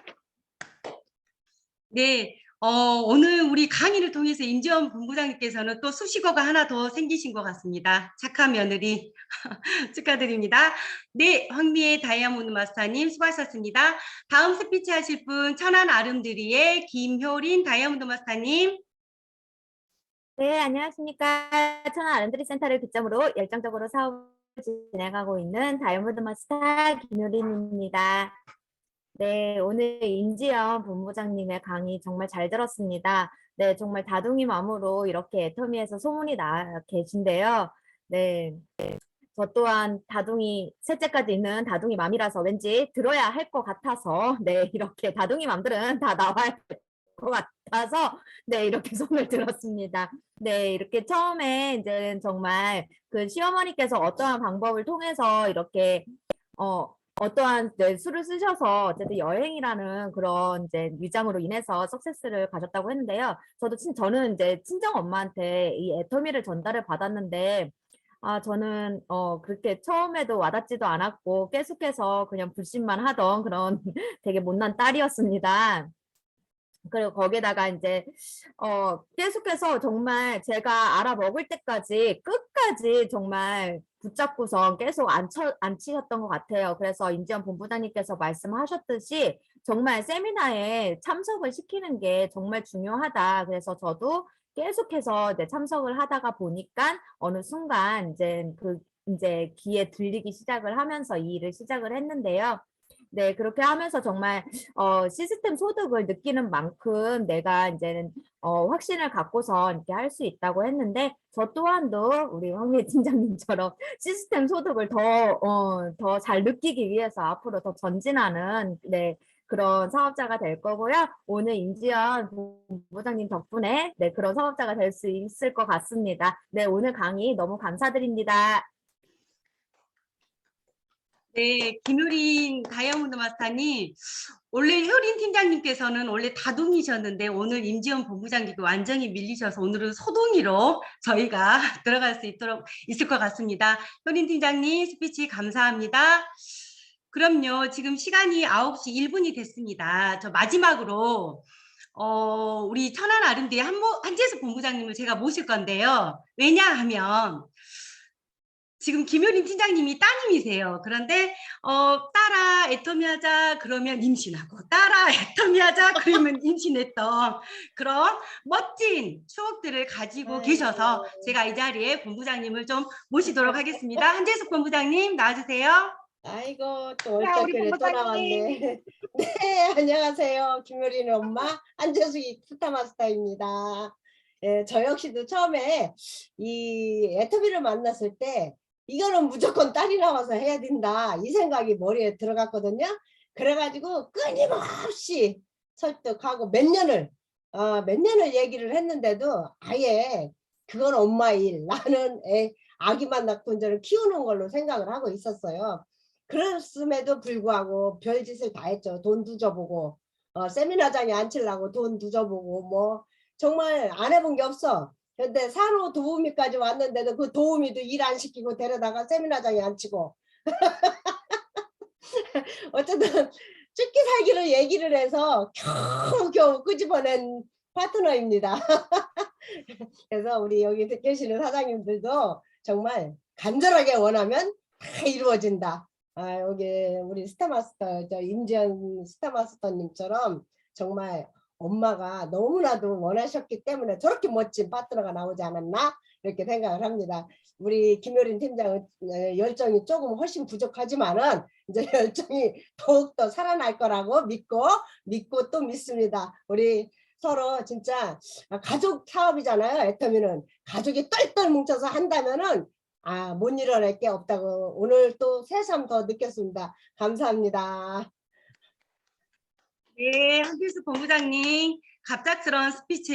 네, 오늘 우리 강의를 통해서 임지원 본부장님께서는 또 수식어가 하나 더 생기신 것 같습니다. 착한 며느리. 축하드립니다. 네, 황미애 다이아몬드 마스터님 수고하셨습니다. 다음 스피치 하실 분 천안 아름드리의 김효린 다이아몬드 마스터님. 네, 안녕하십니까. 천안 아름드리 센터를 기점으로 열정적으로 사업을 진행하고 있는 다이아몬드 마스터 김효린입니다. 네, 오늘 임지연 본부장님의 강의 정말 잘 들었습니다. 네, 정말 다둥이 맘으로 이렇게 애터미에서 소문이 나 계신데요. 네, 저 또한 다둥이, 셋째까지 있는 다둥이 맘이라서 왠지 들어야 할 것 같아서, 네, 이렇게 다둥이 맘들은 다 나와야 될 것 같아서, 네, 이렇게 손을 들었습니다. 네, 이렇게 처음에 이제 정말 그 시어머니께서 어떠한 방법을 통해서 이렇게, 어떠한 수를 쓰셔서 어쨌든 여행이라는 그런 이제 위장으로 인해서 석세스를 가졌다고 했는데요. 저는 이제 친정 엄마한테 이 애터미를 전달을 받았는데 저는 그렇게 처음에도 와닿지도 않았고 계속해서 그냥 불신만 하던 그런 되게 못난 딸이었습니다. 그리고 거기다가 이제 계속해서 정말 제가 알아먹을 때까지 끝까지 정말 붙잡고서 계속 안 치셨던 것 같아요. 그래서 임지연 본부장님께서 말씀하셨듯이 정말 세미나에 참석을 시키는 게 정말 중요하다. 그래서 저도 계속해서 이제 참석을 하다가 보니까 어느 순간 이제 귀에 들리기 시작을 하면서 이 일을 시작을 했는데요. 네, 그렇게 하면서 정말 시스템 소득을 느끼는 만큼 내가 이제는 확신을 갖고서 이렇게 할 수 있다고 했는데 저 또한도 우리 황미애 팀장님처럼 시스템 소득을 더 잘 느끼기 위해서 앞으로 더 전진하는 네, 그런 사업자가 될 거고요. 오늘 임지연 부장님 덕분에 네, 그런 사업자가 될 수 있을 것 같습니다. 네, 오늘 강의 너무 감사드립니다. 네, 김효린 다이아몬드 마스터님. 원래 효린 팀장님께서는 원래 다둥이셨는데 오늘 임지연 본부장님께 완전히 밀리셔서 오늘은 소둥이로 저희가 들어갈 수 있을 것 같습니다. 효린 팀장님 스피치 감사합니다. 그럼요. 지금 시간이 9시 1분이 됐습니다. 저 마지막으로 우리 천안 아름드의 한재수 본부장님을 제가 모실 건데요. 왜냐하면 지금 김효린 팀장님이 따님이세요. 그런데 딸아 애터미 하자 그러면 임신하고 딸아 애터미 하자 그러면 임신했던 그런 멋진 추억들을 가지고 계셔서 제가 이 자리에 본부장님을 좀 모시도록 하겠습니다. 한재숙 본부장님 나와주세요. 아이고 또 자, 우리 얼떨결에 또 본부장님. 나왔네. 네, 안녕하세요. 김효린 엄마 한재숙이 스타마스터입니다. 예, 저 역시도 처음에 이 애터미를 만났을 때 이거는 무조건 딸이 나와서 해야 된다 이 생각이 머리에 들어갔거든요. 그래가지고 끊임없이 설득하고 몇 년을 얘기를 했는데도 아예 그건 엄마 일, 나는 아기만 낳고 이제는 키우는 걸로 생각을 하고 있었어요. 그랬음에도 불구하고 별짓을 다 했죠. 돈도 줘보고 세미나장에 앉히려고 돈도 줘보고 뭐 정말 안 해본 게 없어. 근데 산후 도우미까지 왔는데도 그 도우미도 일 안 시키고 데려다가 세미나장에 앉히고 어쨌든 죽기 살기를 얘기를 해서 겨우 끄집어낸 파트너입니다. 그래서 우리 여기 계시는 사장님들도 정말 간절하게 원하면 다 이루어진다. 여기 우리 스타마스터 임지연 스타마스터님처럼 정말 엄마가 너무나도 원하셨기 때문에 저렇게 멋진 파트너가 나오지 않았나 이렇게 생각을 합니다. 우리 김효린 팀장은 열정이 조금 훨씬 부족하지만은 이제 열정이 더욱더 살아날 거라고 믿고 또 믿습니다. 우리 서로 진짜 가족 사업이잖아요. 애터미는 가족이 똘똘 뭉쳐서 한다면은 못 일어날 게 없다고 오늘 또 새삼 더 느꼈습니다. 감사합니다. 네, 한필수 본부장님 갑작스러운 스피치